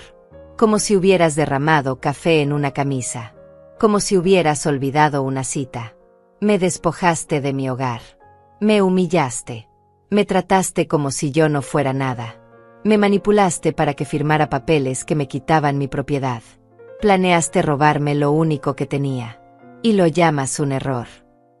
Como si hubieras derramado café en una camisa. Como si hubieras olvidado una cita. Me despojaste de mi hogar. Me humillaste. Me trataste como si yo no fuera nada. Me manipulaste para que firmara papeles que me quitaban mi propiedad. Planeaste robarme lo único que tenía. Y lo llamas un error.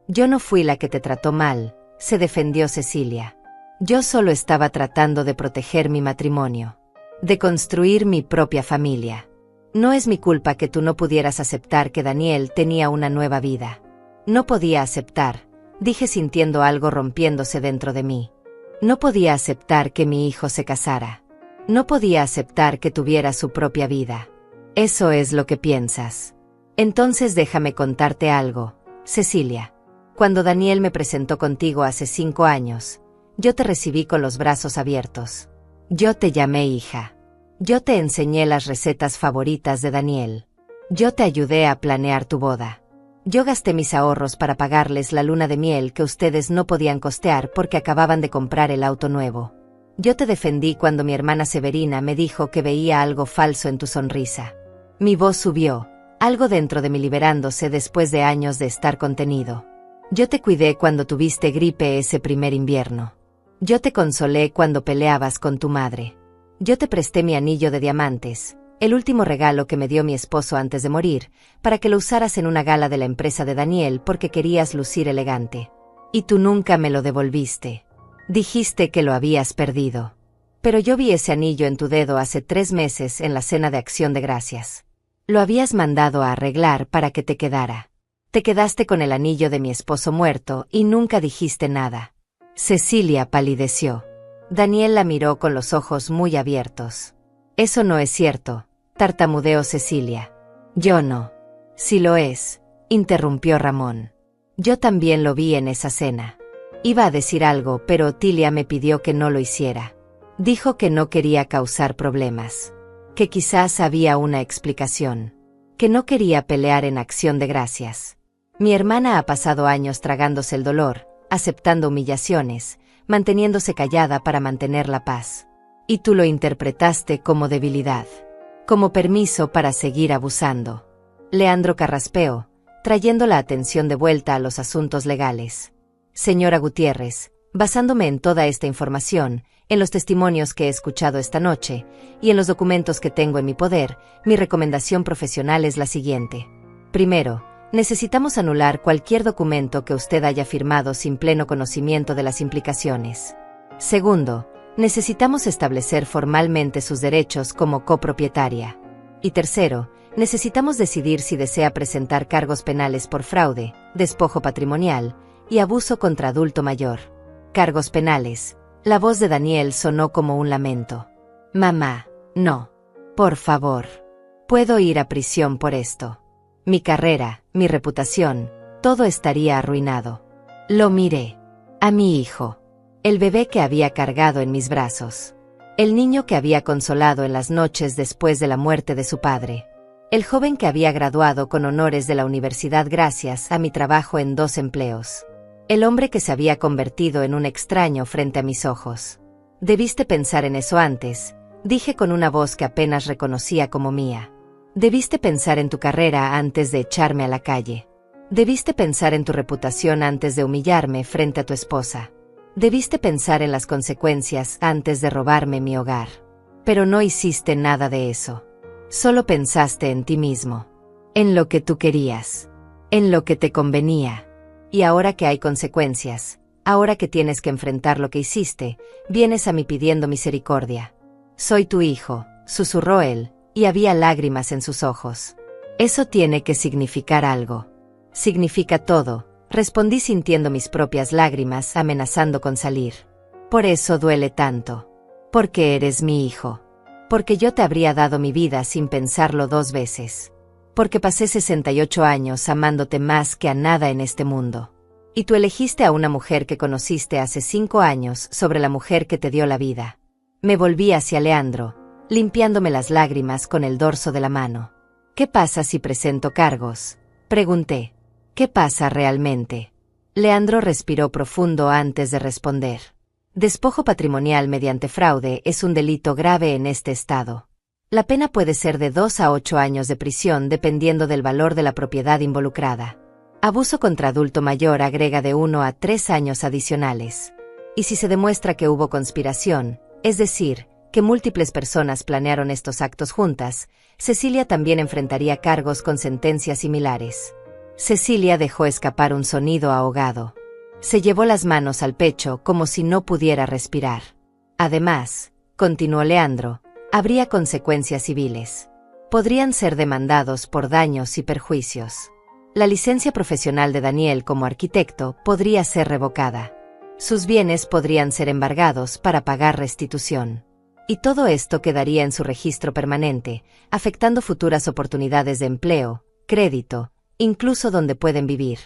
Yo no fui la que te trató mal, se defendió Cecilia. Yo solo estaba tratando de proteger mi matrimonio. De construir mi propia familia. No es mi culpa que tú no pudieras aceptar que Daniel tenía una nueva vida. No podía aceptar, dije sintiendo algo rompiéndose dentro de mí. No podía aceptar que mi hijo se casara. No podía aceptar que tuviera su propia vida. Eso es lo que piensas. Entonces déjame contarte algo, Cecilia. Cuando Daniel me presentó contigo hace 5 años, yo te recibí con los brazos abiertos. Yo te llamé hija. Yo te enseñé las recetas favoritas de Daniel. Yo te ayudé a planear tu boda. Yo gasté mis ahorros para pagarles la luna de miel que ustedes no podían costear porque acababan de comprar el auto nuevo. Yo te defendí cuando mi hermana Severina me dijo que veía algo falso en tu sonrisa. Mi voz subió, algo dentro de mí liberándose después de años de estar contenido. Yo te cuidé cuando tuviste gripe ese primer invierno. Yo te consolé cuando peleabas con tu madre. Yo te presté mi anillo de diamantes, el último regalo que me dio mi esposo antes de morir, para que lo usaras en una gala de la empresa de Daniel porque querías lucir elegante. Y tú nunca me lo devolviste. Dijiste que lo habías perdido. Pero yo vi ese anillo en tu dedo hace 3 meses en la cena de Acción de Gracias. Lo habías mandado a arreglar para que te quedara. Te quedaste con el anillo de mi esposo muerto y nunca dijiste nada. Cecilia palideció. Daniel la miró con los ojos muy abiertos. Eso no es cierto, tartamudeó Cecilia. Yo no. Si lo es, interrumpió Ramón. Yo también lo vi en esa cena. Iba a decir algo, pero Otilia me pidió que no lo hiciera. Dijo que no quería causar problemas. Que quizás había una explicación. Que no quería pelear en Acción de Gracias. Mi hermana ha pasado años tragándose el dolor, aceptando humillaciones, manteniéndose callada para mantener la paz. Y tú lo interpretaste como debilidad. Como permiso para seguir abusando. Leandro carraspeó, trayendo la atención de vuelta a los asuntos legales. Señora Gutiérrez, basándome en toda esta información, en los testimonios que he escuchado esta noche, y en los documentos que tengo en mi poder, mi recomendación profesional es la siguiente. Primero, necesitamos anular cualquier documento que usted haya firmado sin pleno conocimiento de las implicaciones. Segundo, necesitamos establecer formalmente sus derechos como copropietaria. Y tercero, necesitamos decidir si desea presentar cargos penales por fraude, despojo patrimonial y abuso contra adulto mayor. Cargos penales. La voz de Daniel sonó como un lamento. Mamá, no. Por favor. Puedo ir a prisión por esto. Mi carrera, mi reputación, todo estaría arruinado. Lo miré. A mi hijo. El bebé que había cargado en mis brazos. El niño que había consolado en las noches después de la muerte de su padre. El joven que había graduado con honores de la universidad gracias a mi trabajo en 2 empleos. El hombre que se había convertido en un extraño frente a mis ojos. Debiste pensar en eso antes, dije con una voz que apenas reconocía como mía. Debiste pensar en tu carrera antes de echarme a la calle. Debiste pensar en tu reputación antes de humillarme frente a tu esposa. Debiste pensar en las consecuencias antes de robarme mi hogar. Pero no hiciste nada de eso. Solo pensaste en ti mismo. En lo que tú querías. En lo que te convenía. Y ahora que hay consecuencias, ahora que tienes que enfrentar lo que hiciste, vienes a mí pidiendo misericordia. Soy tu hijo, susurró él, y había lágrimas en sus ojos. Eso tiene que significar algo. Significa todo, respondí sintiendo mis propias lágrimas amenazando con salir. Por eso duele tanto. Porque eres mi hijo. Porque yo te habría dado mi vida sin pensarlo 2 veces. Porque pasé 68 años amándote más que a nada en este mundo. Y tú elegiste a una mujer que conociste hace 5 años sobre la mujer que te dio la vida. Me volví hacia Leandro, limpiándome las lágrimas con el dorso de la mano. ¿Qué pasa si presento cargos? Pregunté. ¿Qué pasa realmente? Leandro respiró profundo antes de responder. Despojo patrimonial mediante fraude es un delito grave en este estado. La pena puede ser de 2 a 8 años de prisión dependiendo del valor de la propiedad involucrada. Abuso contra adulto mayor agrega de 1 a 3 años adicionales. Y si se demuestra que hubo conspiración, es decir, que múltiples personas planearon estos actos juntas, Cecilia también enfrentaría cargos con sentencias similares. Cecilia dejó escapar un sonido ahogado. Se llevó las manos al pecho como si no pudiera respirar. Además, continuó Leandro, habría consecuencias civiles. Podrían ser demandados por daños y perjuicios. La licencia profesional de Daniel como arquitecto podría ser revocada. Sus bienes podrían ser embargados para pagar restitución. Y todo esto quedaría en su registro permanente, afectando futuras oportunidades de empleo, crédito, incluso donde pueden vivir.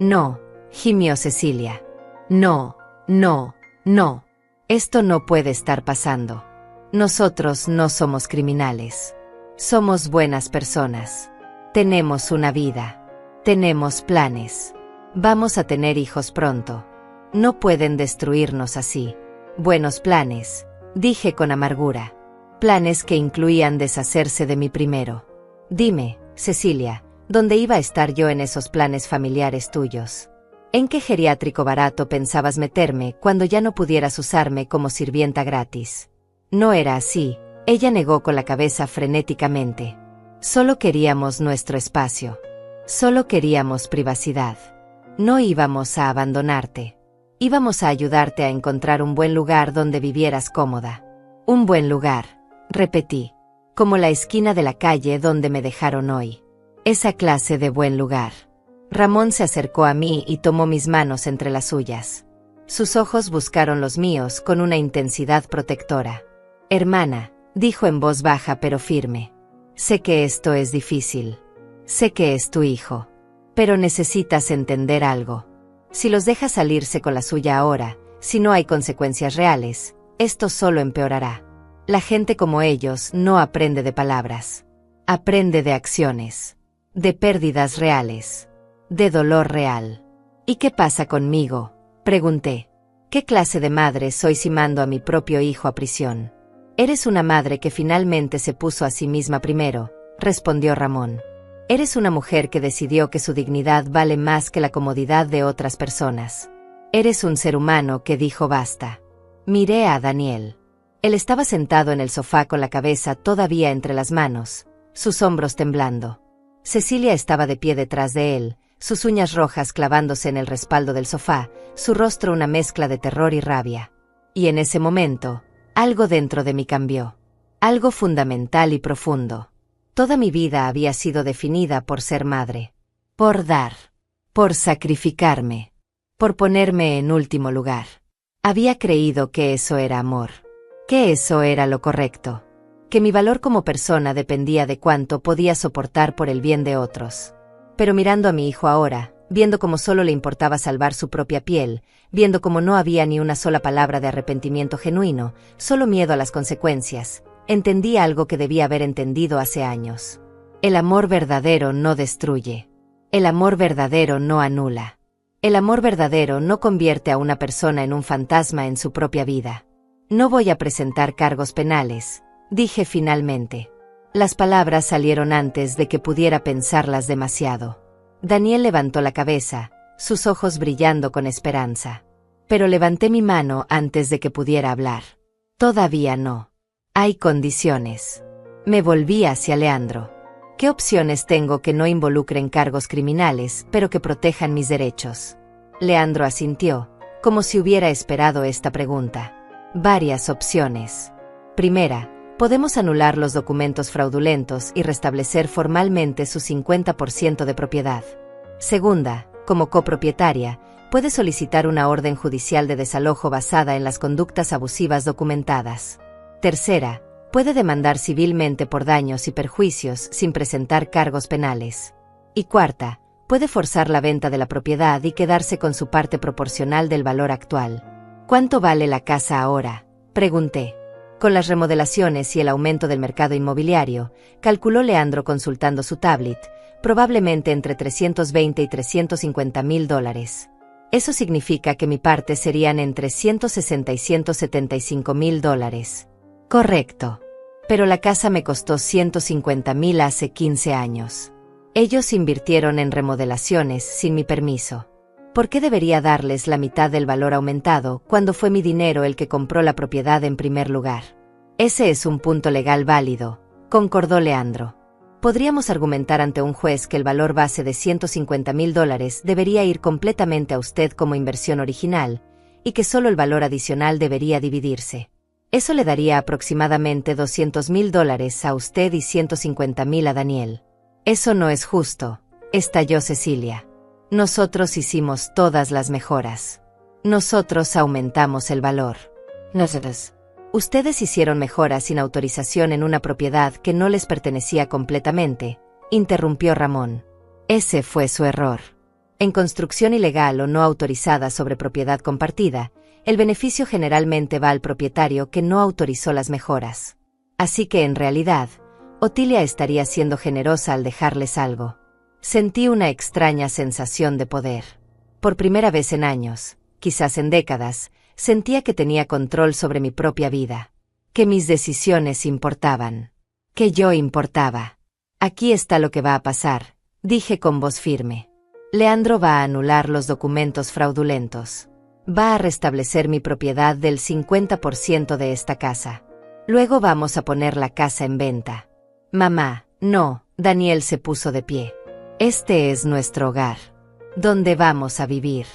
No, gimió Cecilia. No, no, no. Esto no puede estar pasando. Nosotros no somos criminales. Somos buenas personas. Tenemos una vida. Tenemos planes. Vamos a tener hijos pronto. No pueden destruirnos así. Buenos planes, dije con amargura. Planes que incluían deshacerse de mí primero. Dime, Cecilia, ¿dónde iba a estar yo en esos planes familiares tuyos? ¿En qué geriátrico barato pensabas meterme cuando ya no pudieras usarme como sirvienta gratis? No era así, ella negó con la cabeza frenéticamente. Solo queríamos nuestro espacio. Solo queríamos privacidad. No íbamos a abandonarte. Íbamos a ayudarte a encontrar un buen lugar donde vivieras cómoda. Un buen lugar, repetí, como la esquina de la calle donde me dejaron hoy. Esa clase de buen lugar. Ramón se acercó a mí y tomó mis manos entre las suyas. Sus ojos buscaron los míos con una intensidad protectora. Hermana, dijo en voz baja pero firme. Sé que esto es difícil. Sé que es tu hijo. Pero necesitas entender algo. Si los dejas salirse con la suya ahora, si no hay consecuencias reales, esto solo empeorará. La gente como ellos no aprende de palabras. Aprende de acciones. De pérdidas reales. De dolor real. ¿Y qué pasa conmigo? Pregunté. ¿Qué clase de madre soy si mando a mi propio hijo a prisión? Eres una madre que finalmente se puso a sí misma primero, respondió Ramón. Eres una mujer que decidió que su dignidad vale más que la comodidad de otras personas. Eres un ser humano que dijo basta. Miré a Daniel. Él estaba sentado en el sofá con la cabeza todavía entre las manos, sus hombros temblando. Cecilia estaba de pie detrás de él, sus uñas rojas clavándose en el respaldo del sofá, su rostro una mezcla de terror y rabia. Y en ese momento, algo dentro de mí cambió. Algo fundamental y profundo. Toda mi vida había sido definida por ser madre. Por dar. Por sacrificarme. Por ponerme en último lugar. Había creído que eso era amor. Que eso era lo correcto. Que mi valor como persona dependía de cuánto podía soportar por el bien de otros. Pero mirando a mi hijo ahora, viendo cómo solo le importaba salvar su propia piel, viendo cómo no había ni una sola palabra de arrepentimiento genuino, solo miedo a las consecuencias, entendí algo que debía haber entendido hace años. El amor verdadero no destruye. El amor verdadero no anula. El amor verdadero no convierte a una persona en un fantasma en su propia vida. No voy a presentar cargos penales, dije finalmente. Las palabras salieron antes de que pudiera pensarlas demasiado. Daniel levantó la cabeza, sus ojos brillando con esperanza. Pero levanté mi mano antes de que pudiera hablar. Todavía no. Hay condiciones. Me volví hacia Leandro. ¿Qué opciones tengo que no involucren cargos criminales, pero que protejan mis derechos? Leandro asintió, como si hubiera esperado esta pregunta. Varias opciones. Primera, podemos anular los documentos fraudulentos y restablecer formalmente su 50% de propiedad. Segunda, como copropietaria, puede solicitar una orden judicial de desalojo basada en las conductas abusivas documentadas. Tercera, puede demandar civilmente por daños y perjuicios sin presentar cargos penales. Y cuarta, puede forzar la venta de la propiedad y quedarse con su parte proporcional del valor actual. ¿Cuánto vale la casa ahora?, pregunté. Con las remodelaciones y el aumento del mercado inmobiliario, calculó Leandro consultando su tablet, probablemente entre 320 y 350 mil dólares. Eso significa que mi parte serían entre 160 y 175 mil dólares. Correcto. Pero la casa me costó 150 mil hace 15 años. Ellos invirtieron en remodelaciones sin mi permiso. ¿Por qué debería darles la mitad del valor aumentado cuando fue mi dinero el que compró la propiedad en primer lugar? Ese es un punto legal válido, concordó Leandro. Podríamos argumentar ante un juez que el valor base de 150 mil dólares debería ir completamente a usted como inversión original, y que solo el valor adicional debería dividirse. Eso le daría aproximadamente 200 mil dólares a usted y 150 mil a Daniel. Eso no es justo, estalló Cecilia. Nosotros hicimos todas las mejoras. Nosotros aumentamos el valor. Nosotros. Ustedes hicieron mejoras sin autorización en una propiedad que no les pertenecía completamente, interrumpió Ramón. Ese fue su error. En construcción ilegal o no autorizada sobre propiedad compartida, el beneficio generalmente va al propietario que no autorizó las mejoras. Así que en realidad, Otilia estaría siendo generosa al dejarles algo. Sentí una extraña sensación de poder. Por primera vez en años, quizás en décadas, sentía que tenía control sobre mi propia vida. Que mis decisiones importaban. Que yo importaba. Aquí está lo que va a pasar, dije con voz firme. Leandro va a anular los documentos fraudulentos. Va a restablecer mi propiedad del 50% de esta casa. Luego vamos a poner la casa en venta. Mamá, no, Daniel se puso de pie. Este es nuestro hogar. ¿Dónde vamos a vivir?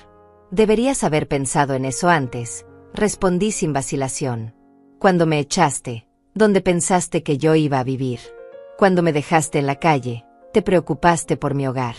Deberías haber pensado en eso antes, respondí sin vacilación. Cuando me echaste, ¿dónde pensaste que yo iba a vivir? Cuando me dejaste en la calle, te preocupaste por mi hogar.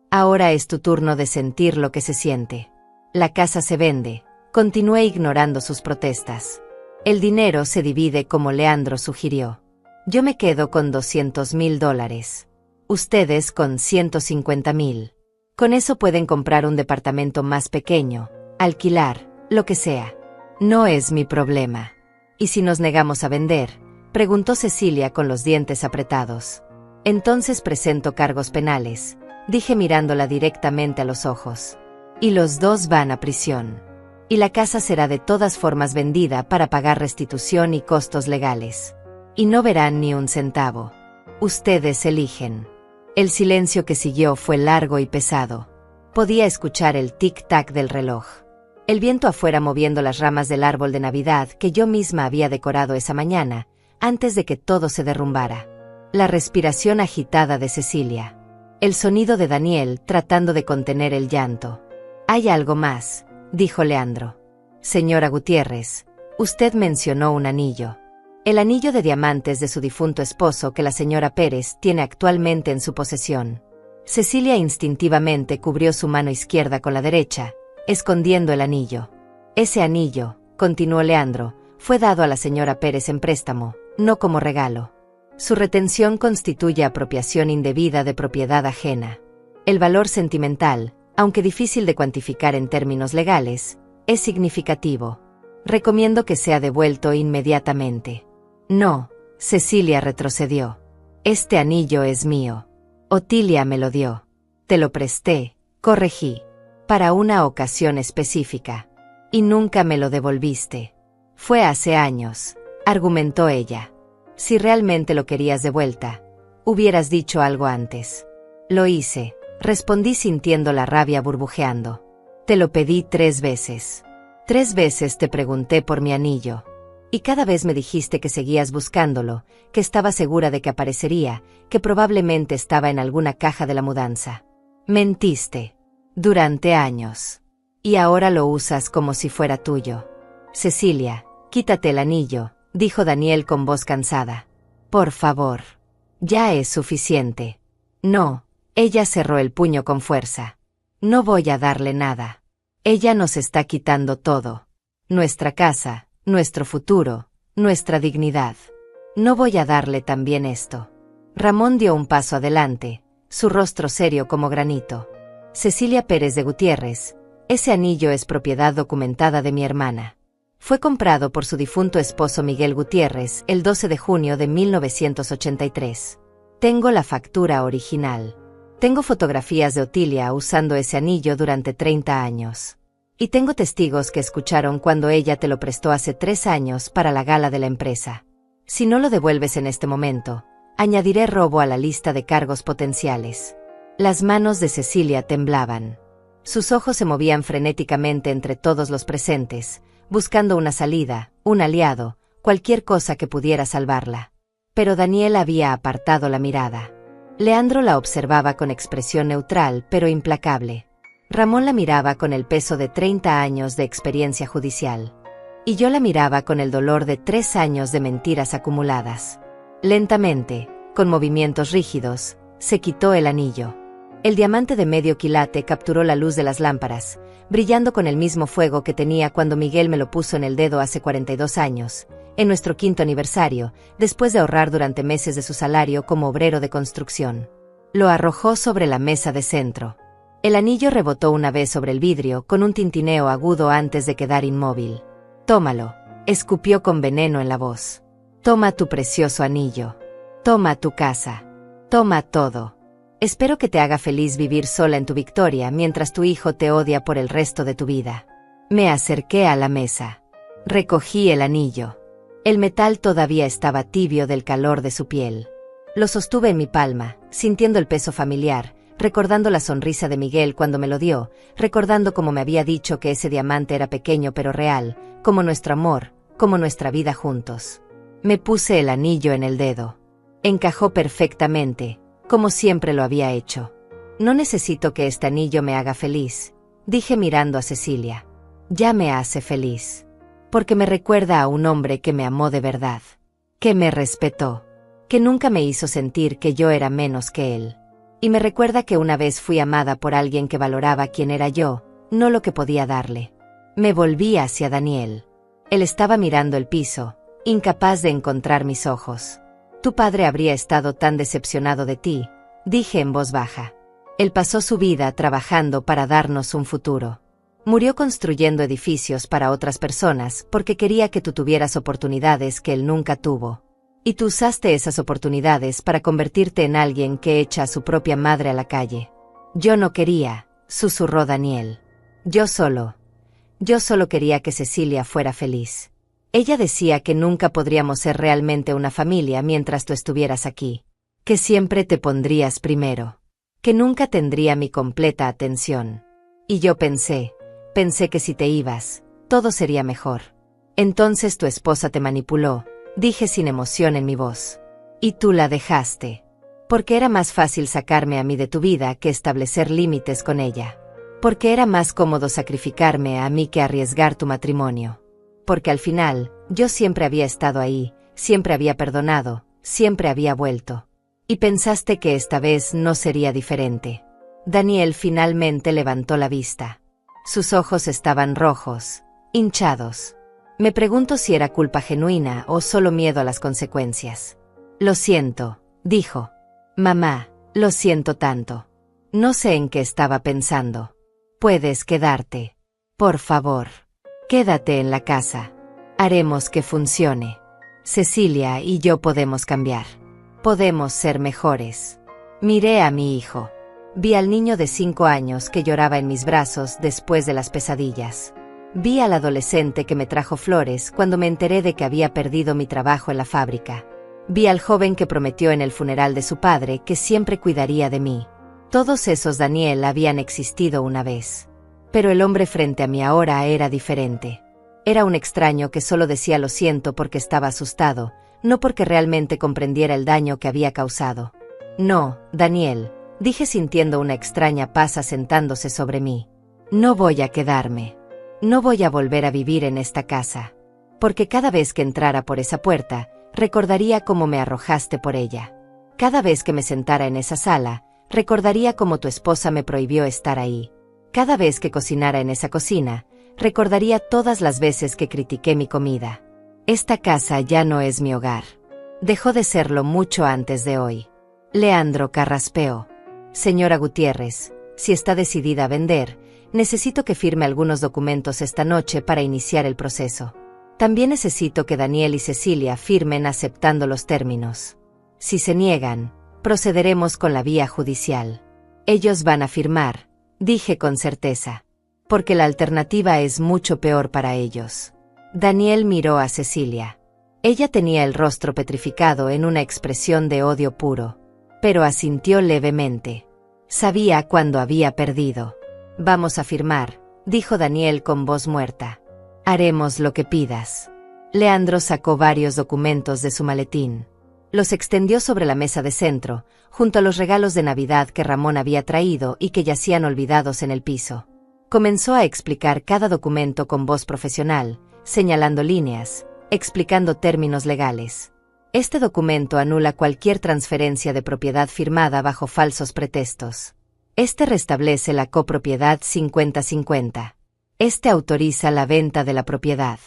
Ahora es tu turno de sentir lo que se siente. La casa se vende, continué ignorando sus protestas. El dinero se divide como Leandro sugirió. Yo me quedo con 200 mil dólares. Ustedes con 150 mil. Con eso pueden comprar un departamento más pequeño, alquilar, lo que sea. No es mi problema. ¿Y si nos negamos a vender?, preguntó Cecilia con los dientes apretados. Entonces presento cargos penales, dije mirándola directamente a los ojos. Y los dos van a prisión. Y la casa será de todas formas vendida para pagar restitución y costos legales. Y no verán ni un centavo. Ustedes eligen. El silencio que siguió fue largo y pesado. Podía escuchar el tic-tac del reloj. El viento afuera moviendo las ramas del árbol de Navidad que yo misma había decorado esa mañana, antes de que todo se derrumbara. La respiración agitada de Cecilia. El sonido de Daniel tratando de contener el llanto. «Hay algo más», dijo Leandro. «Señora Gutiérrez, usted mencionó un anillo. El anillo de diamantes de su difunto esposo que la señora Pérez tiene actualmente en su posesión». Cecilia instintivamente cubrió su mano izquierda con la derecha, escondiendo el anillo. «Ese anillo», continuó Leandro, «fue dado a la señora Pérez en préstamo, no como regalo. Su retención constituye apropiación indebida de propiedad ajena. El valor sentimental, aunque difícil de cuantificar en términos legales, es significativo. Recomiendo que sea devuelto inmediatamente». «No», Cecilia retrocedió. «Este anillo es mío. Otilia me lo dio. Te lo presté», corregí, «para una ocasión específica. Y nunca me lo devolviste». «Fue hace años», argumentó ella. «Si realmente lo querías de vuelta, hubieras dicho algo antes». «Lo hice», respondí sintiendo la rabia burbujeando. «Te lo pedí 3 veces. 3 veces te pregunté por mi anillo. Y cada vez me dijiste que seguías buscándolo, que estaba segura de que aparecería, que probablemente estaba en alguna caja de la mudanza. Mentiste. Durante años. Y ahora lo usas como si fuera tuyo». «Cecilia, quítate el anillo», dijo Daniel con voz cansada. «Por favor. Ya es suficiente». «No», ella cerró el puño con fuerza. «No voy a darle nada. Ella nos está quitando todo. Nuestra casa, nuestro futuro, nuestra dignidad. No voy a darle también esto». Ramón dio un paso adelante, su rostro serio como granito. «Cecilia Pérez de Gutiérrez, ese anillo es propiedad documentada de mi hermana. Fue comprado por su difunto esposo Miguel Gutiérrez el 12 de junio de 1983. Tengo la factura original. Tengo fotografías de Otilia usando ese anillo durante 30 años. Y tengo testigos que escucharon cuando ella te lo prestó hace 3 años para la gala de la empresa. Si no lo devuelves en este momento, añadiré robo a la lista de cargos potenciales». Las manos de Cecilia temblaban. Sus ojos se movían frenéticamente entre todos los presentes, buscando una salida, un aliado, cualquier cosa que pudiera salvarla. Pero Daniel había apartado la mirada. Leandro la observaba con expresión neutral pero implacable. Ramón la miraba con el peso de 30 años de experiencia judicial. Y yo la miraba con el dolor de 3 años de mentiras acumuladas. Lentamente, con movimientos rígidos, se quitó el anillo. El diamante de medio quilate capturó la luz de las lámparas, brillando con el mismo fuego que tenía cuando Miguel me lo puso en el dedo hace 42 años, en nuestro 5º aniversario, después de ahorrar durante meses de su salario como obrero de construcción. Lo arrojó sobre la mesa de centro. El anillo rebotó una vez sobre el vidrio con un tintineo agudo antes de quedar inmóvil. «Tómalo», escupió con veneno en la voz. «Toma tu precioso anillo. Toma tu casa. Toma todo. Espero que te haga feliz vivir sola en tu victoria mientras tu hijo te odia por el resto de tu vida». Me acerqué a la mesa. Recogí el anillo. El metal todavía estaba tibio del calor de su piel. Lo sostuve en mi palma, sintiendo el peso familiar, recordando la sonrisa de Miguel cuando me lo dio, recordando cómo me había dicho que ese diamante era pequeño pero real, como nuestro amor, como nuestra vida juntos. Me puse el anillo en el dedo. Encajó perfectamente, como siempre lo había hecho. «No necesito que este anillo me haga feliz», dije mirando a Cecilia. «Ya me hace feliz. Porque me recuerda a un hombre que me amó de verdad. Que me respetó. Que nunca me hizo sentir que yo era menos que él. Y me recuerda que una vez fui amada por alguien que valoraba quién era yo, no lo que podía darle». Me volví hacia Daniel. Él estaba mirando el piso, incapaz de encontrar mis ojos. «Tu padre habría estado tan decepcionado de ti», dije en voz baja. «Él pasó su vida trabajando para darnos un futuro. Murió construyendo edificios para otras personas porque quería que tú tuvieras oportunidades que él nunca tuvo. Y tú usaste esas oportunidades para convertirte en alguien que echa a su propia madre a la calle». «Yo no quería», susurró Daniel. Yo solo quería que Cecilia fuera feliz. Ella decía que nunca podríamos ser realmente una familia mientras tú estuvieras aquí. Que siempre te pondrías primero. Que nunca tendría mi completa atención. Y yo pensé, Pensé que si te ibas, todo sería mejor. Entonces tu esposa te manipuló, dije sin emoción en mi voz. Y tú la dejaste. Porque era más fácil sacarme a mí de tu vida que establecer límites con ella. Porque era más cómodo sacrificarme a mí que arriesgar tu matrimonio. Porque al final, yo siempre había estado ahí, siempre había perdonado, siempre había vuelto. Y pensaste que esta vez no sería diferente. Daniel finalmente levantó la vista. Sus ojos estaban rojos, hinchados. Me pregunto si era culpa genuina o solo miedo a las consecuencias. Lo siento, dijo. Mamá, lo siento tanto. No sé en qué estaba pensando. Puedes quedarte. Por favor. Quédate en la casa. Haremos que funcione. Cecilia y yo podemos cambiar. Podemos ser mejores. Miré a mi hijo. Vi al niño de 5 años que lloraba en mis brazos después de las pesadillas. Vi al adolescente que me trajo flores cuando me enteré de que había perdido mi trabajo en la fábrica. Vi al joven que prometió en el funeral de su padre que siempre cuidaría de mí. Todos esos Daniel habían existido una vez. Pero el hombre frente a mí ahora era diferente. Era un extraño que solo decía lo siento porque estaba asustado, no porque realmente comprendiera el daño que había causado. No, Daniel, dije sintiendo una extraña paz asentándose sobre mí. No voy a quedarme. No voy a volver a vivir en esta casa. Porque cada vez que entrara por esa puerta, recordaría cómo me arrojaste por ella. Cada vez que me sentara en esa sala, recordaría cómo tu esposa me prohibió estar ahí. Cada vez que cocinara en esa cocina, recordaría todas las veces que critiqué mi comida. Esta casa ya no es mi hogar. Dejó de serlo mucho antes de hoy. Leandro carraspeó. Señora Gutiérrez, si está decidida a vender, necesito que firme algunos documentos esta noche para iniciar el proceso. También necesito que Daniel y Cecilia firmen aceptando los términos. Si se niegan, procederemos con la vía judicial. Ellos van a firmar, dije con certeza. Porque la alternativa es mucho peor para ellos. Daniel miró a Cecilia. Ella tenía el rostro petrificado en una expresión de odio puro. Pero asintió levemente. Sabía cuándo había perdido. Vamos a firmar, dijo Daniel con voz muerta. Haremos lo que pidas. Leandro sacó varios documentos de su maletín. Los extendió sobre la mesa de centro, junto a los regalos de Navidad que Ramón había traído y que yacían olvidados en el piso. Comenzó a explicar cada documento con voz profesional, señalando líneas, explicando términos legales. Este documento anula cualquier transferencia de propiedad firmada bajo falsos pretextos. Este restablece la copropiedad 50-50. Este autoriza la venta de la propiedad.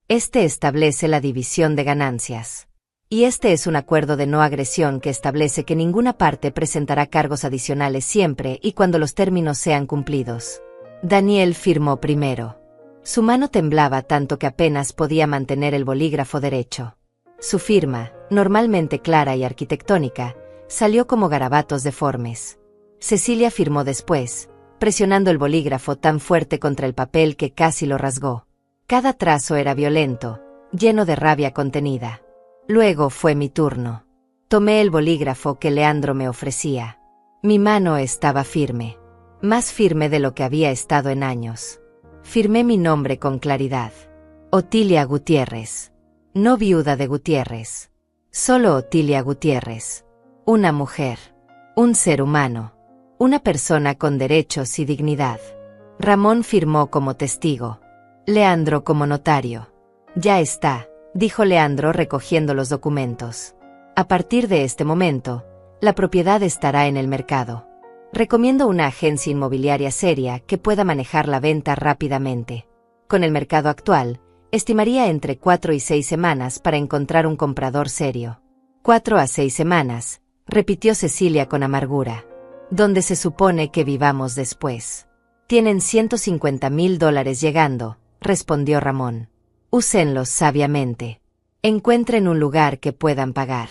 Este establece la división de ganancias. Y este es un acuerdo de no agresión que establece que ninguna parte presentará cargos adicionales siempre y cuando los términos sean cumplidos. Daniel firmó primero. Su mano temblaba tanto que apenas podía mantener el bolígrafo derecho. Su firma, normalmente clara y arquitectónica, salió como garabatos deformes. Cecilia firmó después, presionando el bolígrafo tan fuerte contra el papel que casi lo rasgó. Cada trazo era violento, lleno de rabia contenida. Luego fue mi turno. Tomé el bolígrafo que Leandro me ofrecía. Mi mano estaba firme. Más firme de lo que había estado en años. Firmé mi nombre con claridad. Otilia Gutiérrez. No viuda de Gutiérrez. Solo Otilia Gutiérrez. Una mujer. Un ser humano. Una persona con derechos y dignidad. Ramón firmó como testigo. Leandro como notario. Ya está, dijo Leandro recogiendo los documentos. A partir de este momento, la propiedad estará en el mercado. Recomiendo una agencia inmobiliaria seria que pueda manejar la venta rápidamente. Con el mercado actual, estimaría entre 4 y 6 semanas para encontrar un comprador serio. 4 a 6 semanas, repitió Cecilia con amargura. ¿Dónde se supone que vivamos después? Tienen $150,000 llegando, respondió Ramón. Úsenlos sabiamente. Encuentren un lugar que puedan pagar.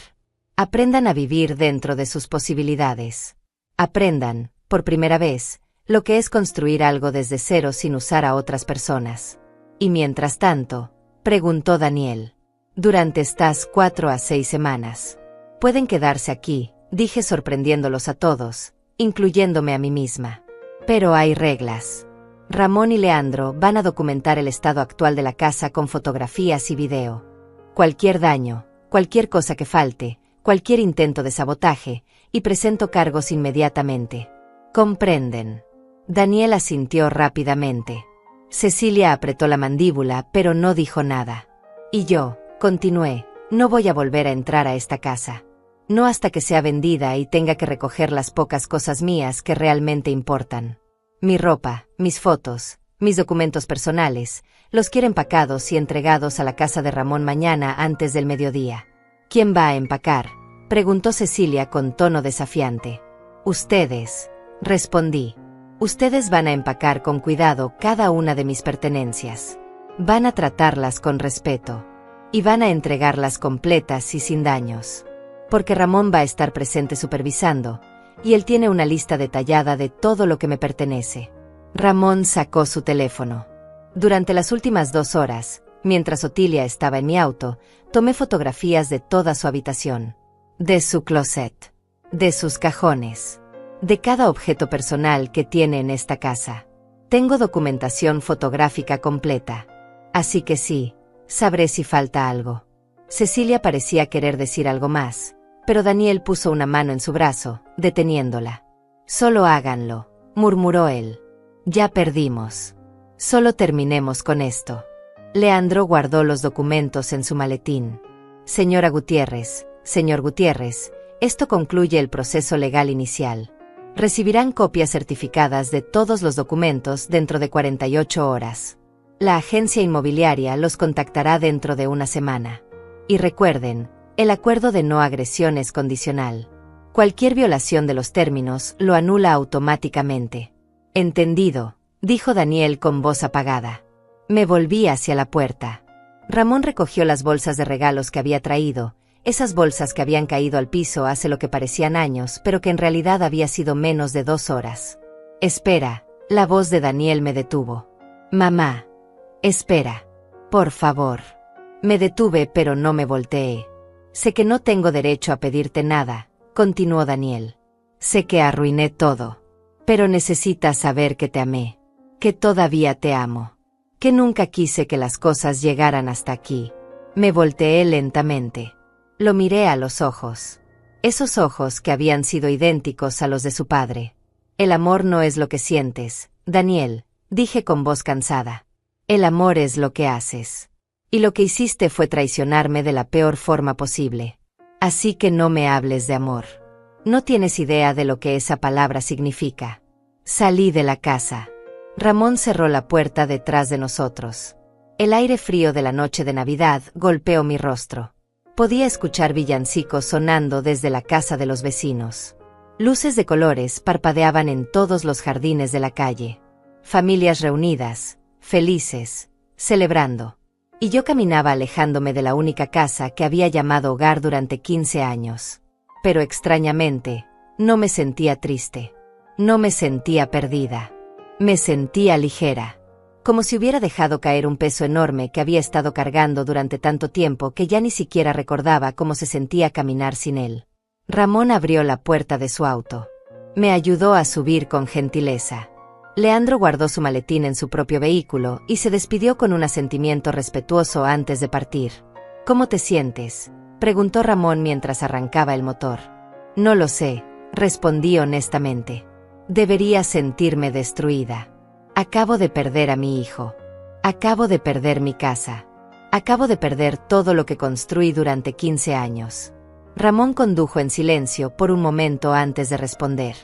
Aprendan a vivir dentro de sus posibilidades. Aprendan, por primera vez, lo que es construir algo desde cero sin usar a otras personas. Y mientras tanto, preguntó Daniel. Durante estas 4 a 6 semanas. Pueden quedarse aquí, dije sorprendiéndolos a todos, incluyéndome a mí misma. Pero hay reglas. Ramón y Leandro van a documentar el estado actual de la casa con fotografías y video. Cualquier daño, cualquier cosa que falte, cualquier intento de sabotaje, y presento cargos inmediatamente. ¿Comprenden? Daniel asintió rápidamente. Cecilia apretó la mandíbula, pero no dijo nada. Y yo, continué, no voy a volver a entrar a esta casa. No hasta que sea vendida y tenga que recoger las pocas cosas mías que realmente importan. Mi ropa, mis fotos, mis documentos personales, los quiero empacados y entregados a la casa de Ramón mañana antes del mediodía. ¿Quién va a empacar?, preguntó Cecilia con tono desafiante. Ustedes, respondí. Ustedes van a empacar con cuidado cada una de mis pertenencias. Van a tratarlas con respeto. Y van a entregarlas completas y sin daños. Porque Ramón va a estar presente supervisando, y él tiene una lista detallada de todo lo que me pertenece. Ramón sacó su teléfono. Durante las últimas 2 horas, mientras Otilia estaba en mi auto, tomé fotografías de toda su habitación. De su closet. De sus cajones. De cada objeto personal que tiene en esta casa. Tengo documentación fotográfica completa. Así que sí, sabré si falta algo. Cecilia parecía querer decir algo más, pero Daniel puso una mano en su brazo, deteniéndola. Solo háganlo, murmuró él. Ya perdimos. Solo terminemos con esto. Leandro guardó los documentos en su maletín. Señora Gutiérrez, señor Gutiérrez, esto concluye el proceso legal inicial. Recibirán copias certificadas de todos los documentos dentro de 48 horas. La agencia inmobiliaria los contactará dentro de una semana. Y recuerden, el acuerdo de no agresión es condicional. Cualquier violación de los términos lo anula automáticamente. Entendido, dijo Daniel con voz apagada. Me volví hacia la puerta. Ramón recogió las bolsas de regalos que había traído, esas bolsas que habían caído al piso hace lo que parecían años, pero que en realidad había sido menos de 2 horas. Espera, la voz de Daniel me detuvo. Mamá. Espera. Por favor. Me detuve pero no me volteé. Sé que no tengo derecho a pedirte nada, continuó Daniel. Sé que arruiné todo. Pero necesitas saber que te amé. Que todavía te amo. Que nunca quise que las cosas llegaran hasta aquí. Me volteé lentamente. Lo miré a los ojos. Esos ojos que habían sido idénticos a los de su padre. El amor no es lo que sientes, Daniel, dije con voz cansada. El amor es lo que haces. Y lo que hiciste fue traicionarme de la peor forma posible. Así que no me hables de amor. No tienes idea de lo que esa palabra significa. Salí de la casa. Ramón cerró la puerta detrás de nosotros. El aire frío de la noche de Navidad golpeó mi rostro. Podía escuchar villancicos sonando desde la casa de los vecinos. Luces de colores parpadeaban en todos los jardines de la calle. Familias reunidas, felices, celebrando. Y yo caminaba alejándome de la única casa que había llamado hogar durante 15 años. Pero extrañamente, no me sentía triste. No me sentía perdida. Me sentía ligera. Como si hubiera dejado caer un peso enorme que había estado cargando durante tanto tiempo que ya ni siquiera recordaba cómo se sentía caminar sin él. Ramón abrió la puerta de su auto. Me ayudó a subir con gentileza. Leandro guardó su maletín en su propio vehículo y se despidió con un asentimiento respetuoso antes de partir. ¿Cómo te sientes?, preguntó Ramón mientras arrancaba el motor. No lo sé, respondí honestamente. Debería sentirme destruida. Acabo de perder a mi hijo. Acabo de perder mi casa. Acabo de perder todo lo que construí durante 15 años. Ramón condujo en silencio por un momento antes de responder.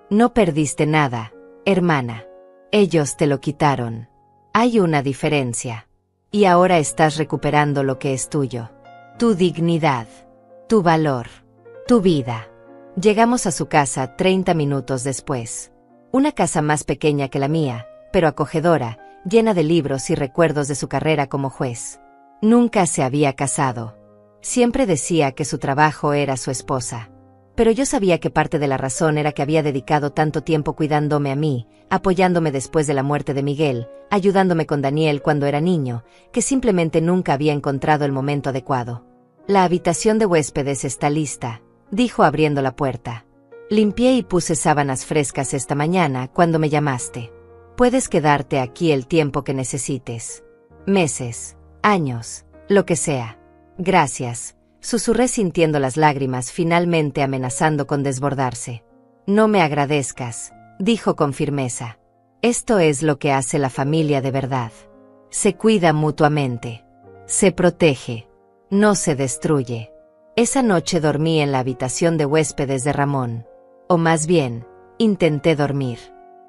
No perdiste nada, hermana. Ellos te lo quitaron. Hay una diferencia. Y ahora estás recuperando lo que es tuyo. Tu dignidad. Tu valor. Tu vida. Llegamos a su casa 30 minutos después. Una casa más pequeña que la mía, pero acogedora, llena de libros y recuerdos de su carrera como juez. Nunca se había casado. Siempre decía que su trabajo era su esposa. Pero yo sabía que parte de la razón era que había dedicado tanto tiempo cuidándome a mí, apoyándome después de la muerte de Miguel, ayudándome con Daniel cuando era niño, que simplemente nunca había encontrado el momento adecuado. La habitación de huéspedes está lista, dijo abriendo la puerta. Limpié y puse sábanas frescas esta mañana cuando me llamaste. Puedes quedarte aquí el tiempo que necesites. Meses, años, lo que sea. Gracias, susurré sintiendo las lágrimas finalmente amenazando con desbordarse. No me agradezcas, dijo con firmeza. Esto es lo que hace la familia de verdad. Se cuida mutuamente. Se protege. No se destruye. Esa noche dormí en la habitación de huéspedes de Ramón. O más bien, intenté dormir.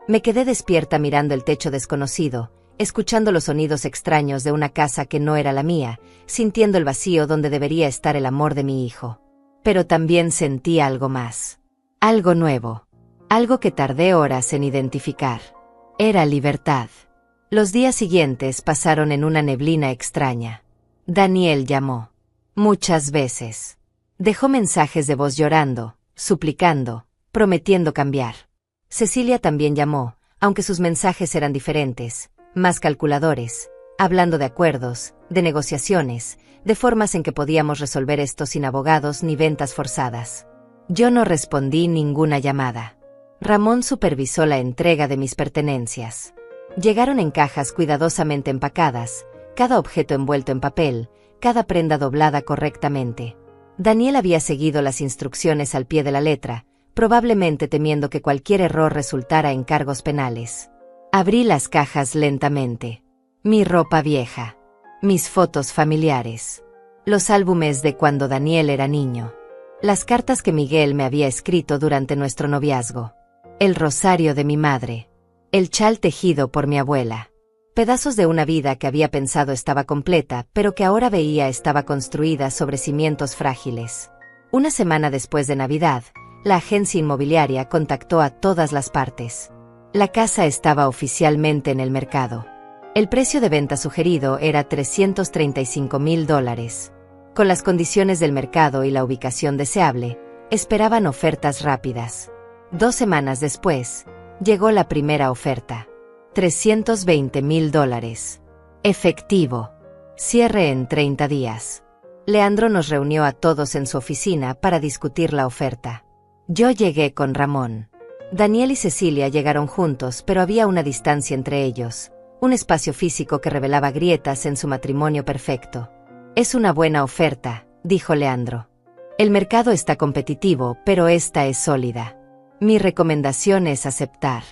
Me quedé despierta mirando el techo desconocido, escuchando los sonidos extraños de una casa que no era la mía, sintiendo el vacío donde debería estar el amor de mi hijo. Pero también sentí algo más. Algo nuevo. Algo que tardé horas en identificar. Era libertad. Los días siguientes pasaron en una neblina extraña. Daniel llamó. Muchas veces. Dejó mensajes de voz llorando, suplicando, prometiendo cambiar. Cecilia también llamó, aunque sus mensajes eran diferentes, más calculadores, hablando de acuerdos, de negociaciones, de formas en que podíamos resolver esto sin abogados ni ventas forzadas. Yo no respondí ninguna llamada. Ramón supervisó la entrega de mis pertenencias. Llegaron en cajas cuidadosamente empacadas, cada objeto envuelto en papel, cada prenda doblada correctamente. Daniel había seguido las instrucciones al pie de la letra, probablemente temiendo que cualquier error resultara en cargos penales. Abrí las cajas lentamente. Mi ropa vieja. Mis fotos familiares. Los álbumes de cuando Daniel era niño. Las cartas que Miguel me había escrito durante nuestro noviazgo. El rosario de mi madre. El chal tejido por mi abuela. Pedazos de una vida que había pensado estaba completa, pero que ahora veía estaba construida sobre cimientos frágiles. Una semana después de Navidad, la agencia inmobiliaria contactó a todas las partes. La casa estaba oficialmente en el mercado. El precio de venta sugerido era $335,000. Con las condiciones del mercado y la ubicación deseable, esperaban ofertas rápidas. 2 semanas después, llegó la primera oferta. $320,000. Efectivo. Cierre en 30 días. Leandro nos reunió a todos en su oficina para discutir la oferta. Yo llegué con Ramón. Daniel y Cecilia llegaron juntos, pero había una distancia entre ellos, un espacio físico que revelaba grietas en su matrimonio perfecto. Es una buena oferta, dijo Leandro. El mercado está competitivo, pero esta es sólida. Mi recomendación es aceptar.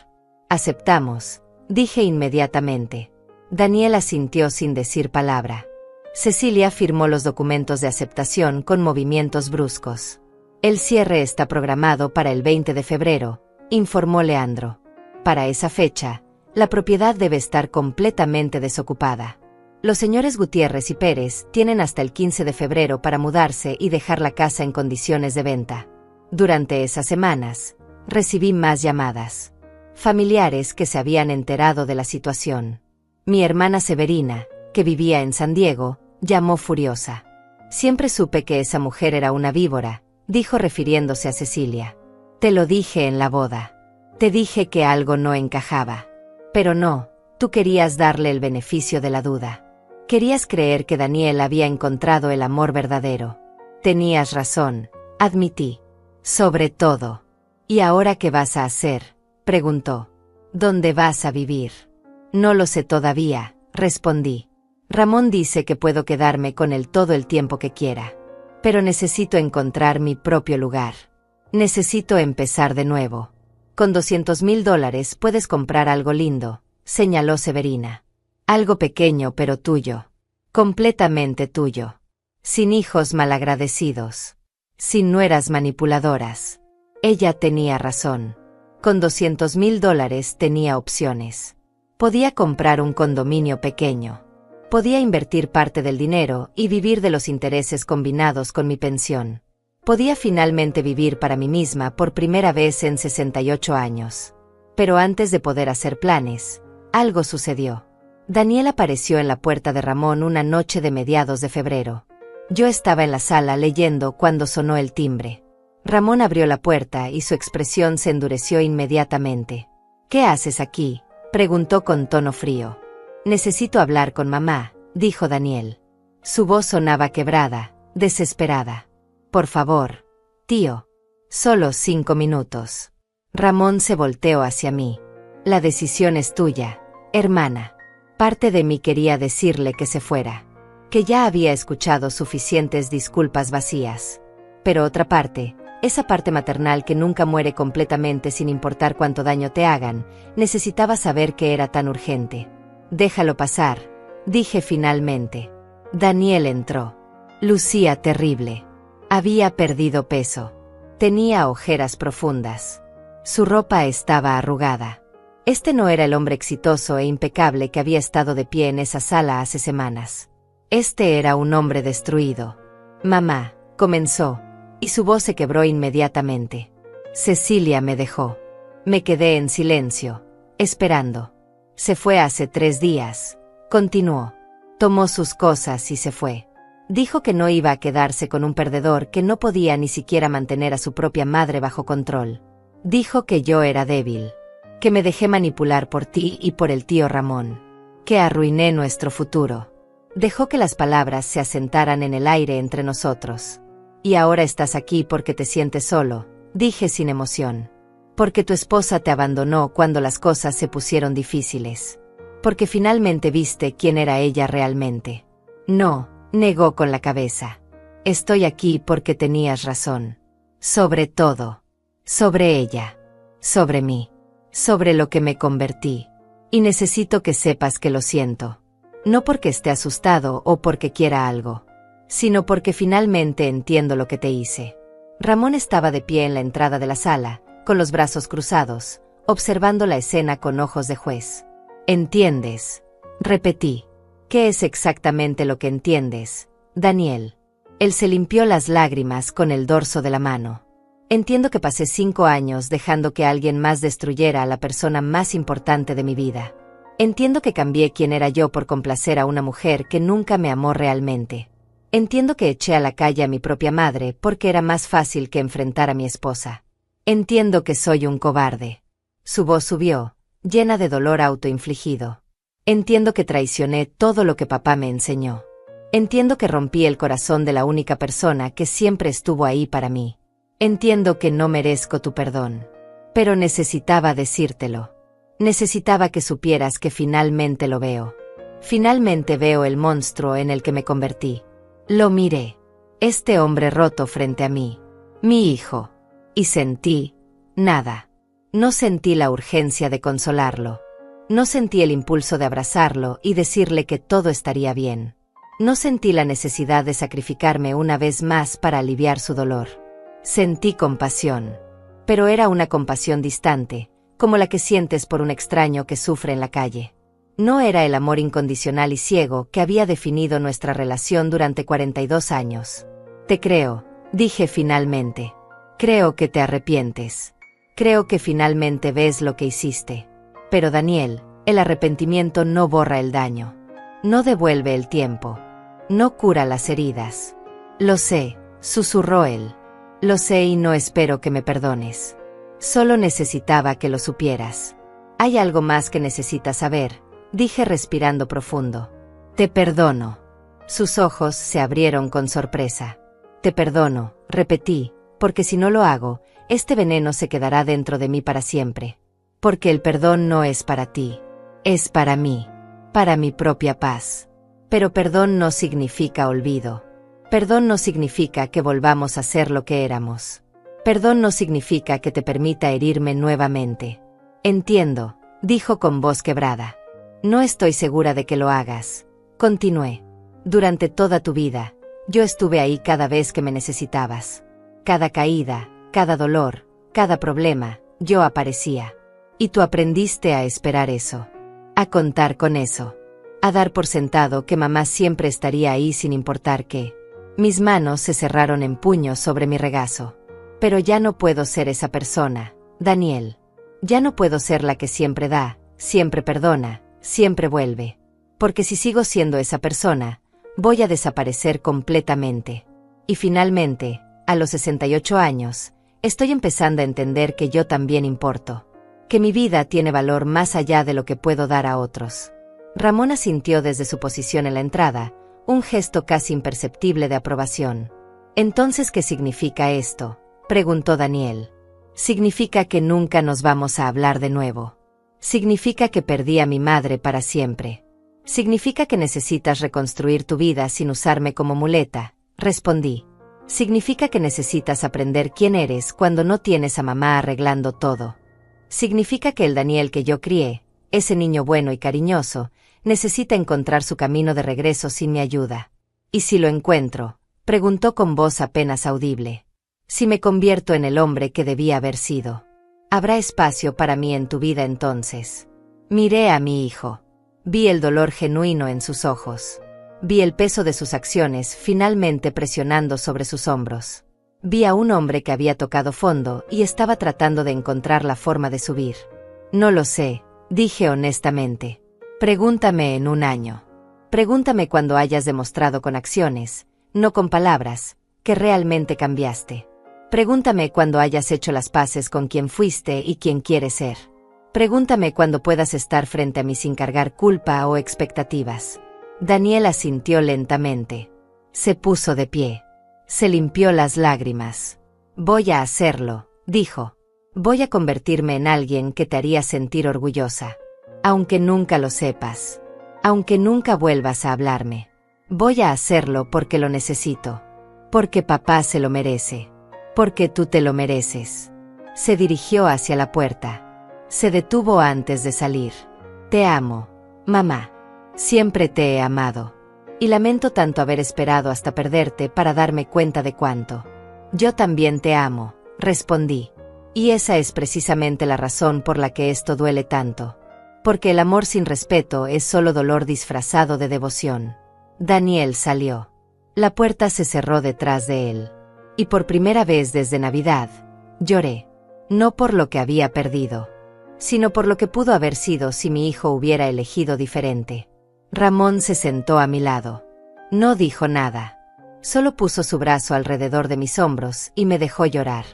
Aceptamos, dije inmediatamente. Daniel asintió sin decir palabra. Cecilia firmó los documentos de aceptación con movimientos bruscos. El cierre está programado para el 20 de febrero, informó Leandro. Para esa fecha, la propiedad debe estar completamente desocupada. Los señores Gutiérrez y Pérez tienen hasta el 15 de febrero para mudarse y dejar la casa en condiciones de venta. Durante esas semanas, recibí más llamadas. Familiares que se habían enterado de la situación. Mi hermana Severina, que vivía en San Diego, llamó furiosa. Siempre supe que esa mujer era una víbora, dijo refiriéndose a Cecilia. Te lo dije en la boda. Te dije que algo no encajaba. Pero no, tú querías darle el beneficio de la duda. Querías creer que Daniel había encontrado el amor verdadero. Tenías razón, admití. Sobre todo. ¿Y ahora qué vas a hacer?, preguntó. ¿Dónde vas a vivir? No lo sé todavía, respondí. Ramón dice que puedo quedarme con él todo el tiempo que quiera. Pero necesito encontrar mi propio lugar. Necesito empezar de nuevo. Con $200,000 puedes comprar algo lindo, señaló Severina. Algo pequeño pero tuyo. Completamente tuyo. Sin hijos malagradecidos. Sin nueras manipuladoras. Ella tenía razón. Con $200,000 tenía opciones. Podía comprar un condominio pequeño. Podía invertir parte del dinero y vivir de los intereses combinados con mi pensión. Podía finalmente vivir para mí misma por primera vez en 68 años. Pero antes de poder hacer planes, algo sucedió. Daniel apareció en la puerta de Ramón una noche de mediados de febrero. Yo estaba en la sala leyendo cuando sonó el timbre. Ramón abrió la puerta y su expresión se endureció inmediatamente. ¿Qué haces aquí?, preguntó con tono frío. Necesito hablar con mamá, dijo Daniel. Su voz sonaba quebrada, desesperada. Por favor, tío. Solo 5 minutos. Ramón se volteó hacia mí. La decisión es tuya, hermana. Parte de mí quería decirle que se fuera, que ya había escuchado suficientes disculpas vacías. Pero otra parte, esa parte maternal que nunca muere completamente sin importar cuánto daño te hagan, necesitaba saber que era tan urgente. Déjalo pasar, dije finalmente. Daniel entró. Lucía terrible. Había perdido peso. Tenía ojeras profundas. Su ropa estaba arrugada. Este no era el hombre exitoso e impecable que había estado de pie en esa sala hace semanas. Este era un hombre destruido. Mamá, comenzó, y su voz se quebró inmediatamente. Cecilia me dejó. Me quedé en silencio, esperando. Se fue hace 3 días, continuó. Tomó sus cosas y se fue. Dijo que no iba a quedarse con un perdedor que no podía ni siquiera mantener a su propia madre bajo control. Dijo que yo era débil, que me dejé manipular por ti y por el tío Ramón, que arruiné nuestro futuro. Dejó que las palabras se asentaran en el aire entre nosotros. Y ahora estás aquí porque te sientes solo, dije sin emoción. Porque tu esposa te abandonó cuando las cosas se pusieron difíciles. Porque finalmente viste quién era ella realmente. No, negó con la cabeza. Estoy aquí porque tenías razón. Sobre todo. Sobre ella. Sobre mí. Sobre lo que me convertí. Y necesito que sepas que lo siento. No porque esté asustado o porque quiera algo, sino porque finalmente entiendo lo que te hice. Ramón estaba de pie en la entrada de la sala, con los brazos cruzados, observando la escena con ojos de juez. ¿Entiendes? Repetí. ¿Qué es exactamente lo que entiendes, Daniel? Él se limpió las lágrimas con el dorso de la mano. Entiendo que pasé 5 años dejando que alguien más destruyera a la persona más importante de mi vida. Entiendo que cambié quién era yo por complacer a una mujer que nunca me amó realmente. Entiendo que eché a la calle a mi propia madre porque era más fácil que enfrentar a mi esposa. Entiendo que soy un cobarde. Su voz subió, llena de dolor autoinfligido. Entiendo que traicioné todo lo que papá me enseñó. Entiendo que rompí el corazón de la única persona que siempre estuvo ahí para mí. Entiendo que no merezco tu perdón. Pero necesitaba decírtelo. Necesitaba que supieras que finalmente lo veo. Finalmente veo el monstruo en el que me convertí. Lo miré. Este hombre roto frente a mí. Mi hijo. Y sentí nada. No sentí la urgencia de consolarlo. No sentí el impulso de abrazarlo y decirle que todo estaría bien. No sentí la necesidad de sacrificarme una vez más para aliviar su dolor. Sentí compasión. Pero era una compasión distante, como la que sientes por un extraño que sufre en la calle. No era el amor incondicional y ciego que había definido nuestra relación durante 42 años. Te creo, dije finalmente. Creo que te arrepientes. Creo que finalmente ves lo que hiciste. Pero Daniel, el arrepentimiento no borra el daño. No devuelve el tiempo. No cura las heridas. Lo sé, susurró él. Lo sé y no espero que me perdones. Solo necesitaba que lo supieras. Hay algo más que necesitas saber, dije respirando profundo. Te perdono. Sus ojos se abrieron con sorpresa. Te perdono, repetí, porque si no lo hago, este veneno se quedará dentro de mí para siempre. Porque el perdón no es para ti. Es para mí. Para mi propia paz. Pero perdón no significa olvido. Perdón no significa que volvamos a ser lo que éramos. Perdón no significa que te permita herirme nuevamente. Entiendo, dijo con voz quebrada. No estoy segura de que lo hagas. Continué. Durante toda tu vida, yo estuve ahí cada vez que me necesitabas. Cada caída, cada dolor, cada problema, yo aparecía. Y tú aprendiste a esperar eso. A contar con eso. A dar por sentado que mamá siempre estaría ahí sin importar qué. Mis manos se cerraron en puños sobre mi regazo. Pero ya no puedo ser esa persona, Daniel. Ya no puedo ser la que siempre da, siempre perdona, siempre vuelve. Porque si sigo siendo esa persona, voy a desaparecer completamente. Y finalmente, a los 68 años, estoy empezando a entender que yo también importo. Que mi vida tiene valor más allá de lo que puedo dar a otros. Ramón asintió desde su posición en la entrada, un gesto casi imperceptible de aprobación. ¿Entonces qué significa esto?, preguntó Daniel. Significa que nunca nos vamos a hablar de nuevo. Significa que perdí a mi madre para siempre. Significa que necesitas reconstruir tu vida sin usarme como muleta, respondí. Significa que necesitas aprender quién eres cuando no tienes a mamá arreglando todo. Significa que el Daniel que yo crié, ese niño bueno y cariñoso, necesita encontrar su camino de regreso sin mi ayuda. ¿Y si lo encuentro?, preguntó con voz apenas audible. Si me convierto en el hombre que debía haber sido. ¿Habrá espacio para mí en tu vida entonces? Miré a mi hijo. Vi el dolor genuino en sus ojos. Vi el peso de sus acciones finalmente presionando sobre sus hombros. Vi a un hombre que había tocado fondo y estaba tratando de encontrar la forma de subir. No lo sé, dije honestamente. Pregúntame en un año. Pregúntame cuando hayas demostrado con acciones, no con palabras, que realmente cambiaste. Pregúntame cuando hayas hecho las paces con quien fuiste y quien quieres ser. Pregúntame cuando puedas estar frente a mí sin cargar culpa o expectativas. Daniel asintió lentamente. Se puso de pie. Se limpió las lágrimas. Voy a hacerlo, dijo. Voy a convertirme en alguien que te haría sentir orgullosa. Aunque nunca lo sepas. Aunque nunca vuelvas a hablarme. Voy a hacerlo porque lo necesito. Porque papá se lo merece. Porque tú te lo mereces. Se dirigió hacia la puerta. Se detuvo antes de salir. Te amo, mamá. Siempre te he amado. Y lamento tanto haber esperado hasta perderte para darme cuenta de cuánto. Yo también te amo, respondí. Y esa es precisamente la razón por la que esto duele tanto. Porque el amor sin respeto es solo dolor disfrazado de devoción. Daniel salió. La puerta se cerró detrás de él. Y por primera vez desde Navidad, lloré. No por lo que había perdido, sino por lo que pudo haber sido si mi hijo hubiera elegido diferente. Ramón se sentó a mi lado. No dijo nada. Solo puso su brazo alrededor de mis hombros y me dejó llorar.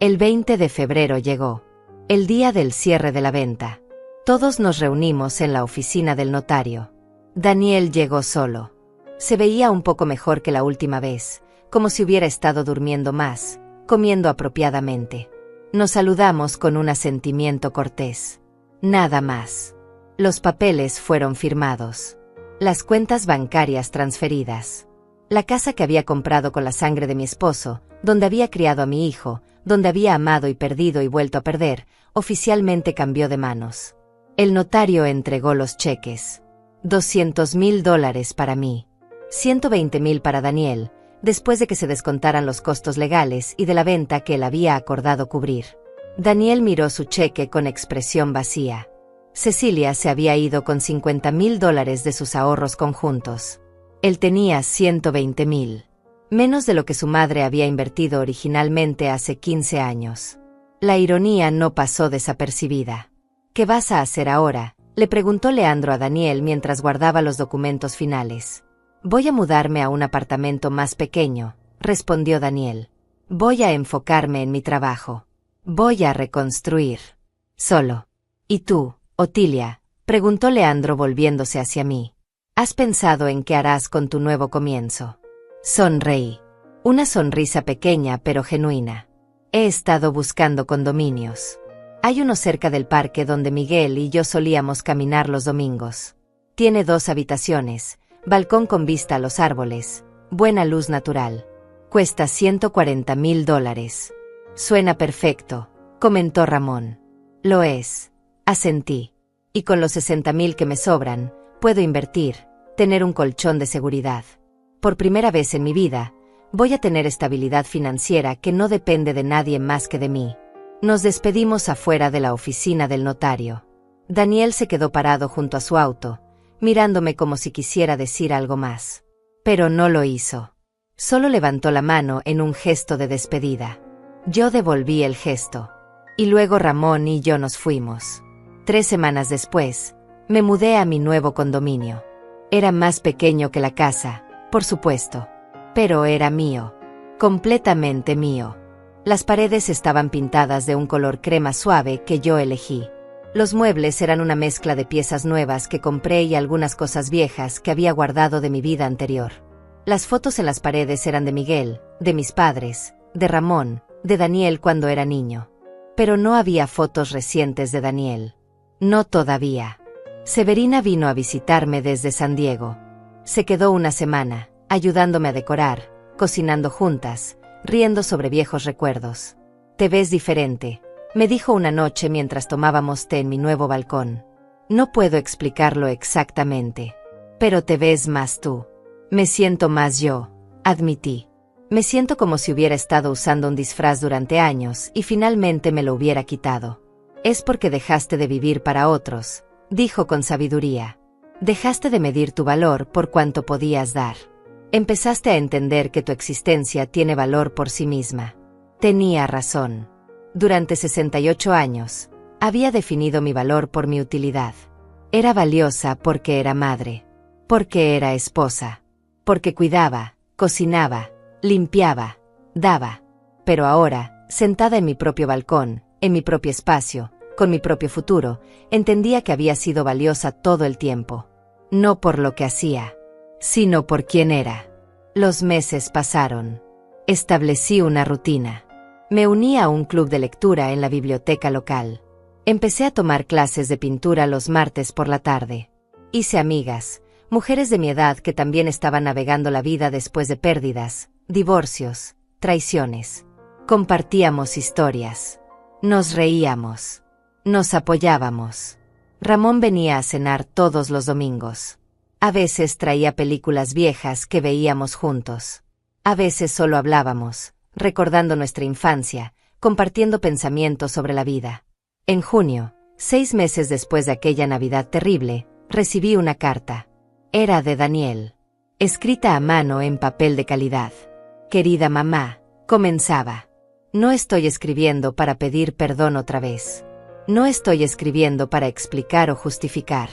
El 20 de febrero llegó. El día del cierre de la venta. Todos nos reunimos en la oficina del notario. Daniel llegó solo. Se veía un poco mejor que la última vez, como si hubiera estado durmiendo más, comiendo apropiadamente. Nos saludamos con un asentimiento cortés. Nada más. Los papeles fueron firmados. Las cuentas bancarias transferidas. La casa que había comprado con la sangre de mi esposo, donde había criado a mi hijo, donde había amado y perdido y vuelto a perder, oficialmente cambió de manos. El notario entregó los cheques. $200,000 para mí. 120,000 para Daniel, después de que se descontaran los costos legales y de la venta que él había acordado cubrir. Daniel miró su cheque con expresión vacía. Cecilia se había ido con $50,000 de sus ahorros conjuntos. Él tenía 120,000. Menos de lo que su madre había invertido originalmente hace 15 años. La ironía no pasó desapercibida. ¿Qué vas a hacer ahora?, le preguntó Leandro a Daniel mientras guardaba los documentos finales. Voy a mudarme a un apartamento más pequeño, respondió Daniel. Voy a enfocarme en mi trabajo. Voy a reconstruir. Solo. ¿Y tú, Otilia?, preguntó Leandro volviéndose hacia mí. ¿Has pensado en qué harás con tu nuevo comienzo? Sonreí. Una sonrisa pequeña pero genuina. He estado buscando condominios. Hay uno cerca del parque donde Miguel y yo solíamos caminar los domingos. Tiene 2 habitaciones, balcón con vista a los árboles, buena luz natural. Cuesta $140,000. Suena perfecto, comentó Ramón. Lo es, asentí. Y con los 60,000 que me sobran, puedo invertir, tener un colchón de seguridad. Por primera vez en mi vida, voy a tener estabilidad financiera que no depende de nadie más que de mí. Nos despedimos afuera de la oficina del notario. Daniel se quedó parado junto a su auto, mirándome como si quisiera decir algo más. Pero no lo hizo. Solo levantó la mano en un gesto de despedida. Yo devolví el gesto. Y luego Ramón y yo nos fuimos. 3 semanas después, me mudé a mi nuevo condominio. Era más pequeño que la casa, por supuesto. Pero era mío. Completamente mío. Las paredes estaban pintadas de un color crema suave que yo elegí. Los muebles eran una mezcla de piezas nuevas que compré y algunas cosas viejas que había guardado de mi vida anterior. Las fotos en las paredes eran de Miguel, de mis padres, de Ramón, de Daniel cuando era niño. Pero no había fotos recientes de Daniel. No todavía. Severina vino a visitarme desde San Diego. Se quedó una semana, ayudándome a decorar, cocinando juntas, riendo sobre viejos recuerdos. Te ves diferente, me dijo una noche mientras tomábamos té en mi nuevo balcón. No puedo explicarlo exactamente, pero te ves más tú. Me siento más yo, admití. Me siento como si hubiera estado usando un disfraz durante años y finalmente me lo hubiera quitado. Es porque dejaste de vivir para otros, dijo con sabiduría. Dejaste de medir tu valor por cuanto podías dar. Empezaste a entender que tu existencia tiene valor por sí misma. Tenía razón. Durante 68 años, había definido mi valor por mi utilidad. Era valiosa porque era madre, porque era esposa, porque cuidaba, cocinaba, limpiaba, daba. Pero ahora, sentada en mi propio balcón, en mi propio espacio, con mi propio futuro, entendía que había sido valiosa todo el tiempo. No por lo que hacía, sino por quién era. Los meses pasaron. Establecí una rutina. Me uní a un club de lectura en la biblioteca local. Empecé a tomar clases de pintura los martes por la tarde. Hice amigas, mujeres de mi edad que también estaban navegando la vida después de pérdidas, divorcios, traiciones. Compartíamos historias. Nos reíamos. Nos apoyábamos. Ramón venía a cenar todos los domingos. A veces traía películas viejas que veíamos juntos. A veces solo hablábamos, recordando nuestra infancia, compartiendo pensamientos sobre la vida. En junio, 6 meses después de aquella Navidad terrible, recibí una carta. Era de Daniel. Escrita a mano en papel de calidad. Querida mamá, comenzaba. No estoy escribiendo para pedir perdón otra vez. No estoy escribiendo para explicar o justificar.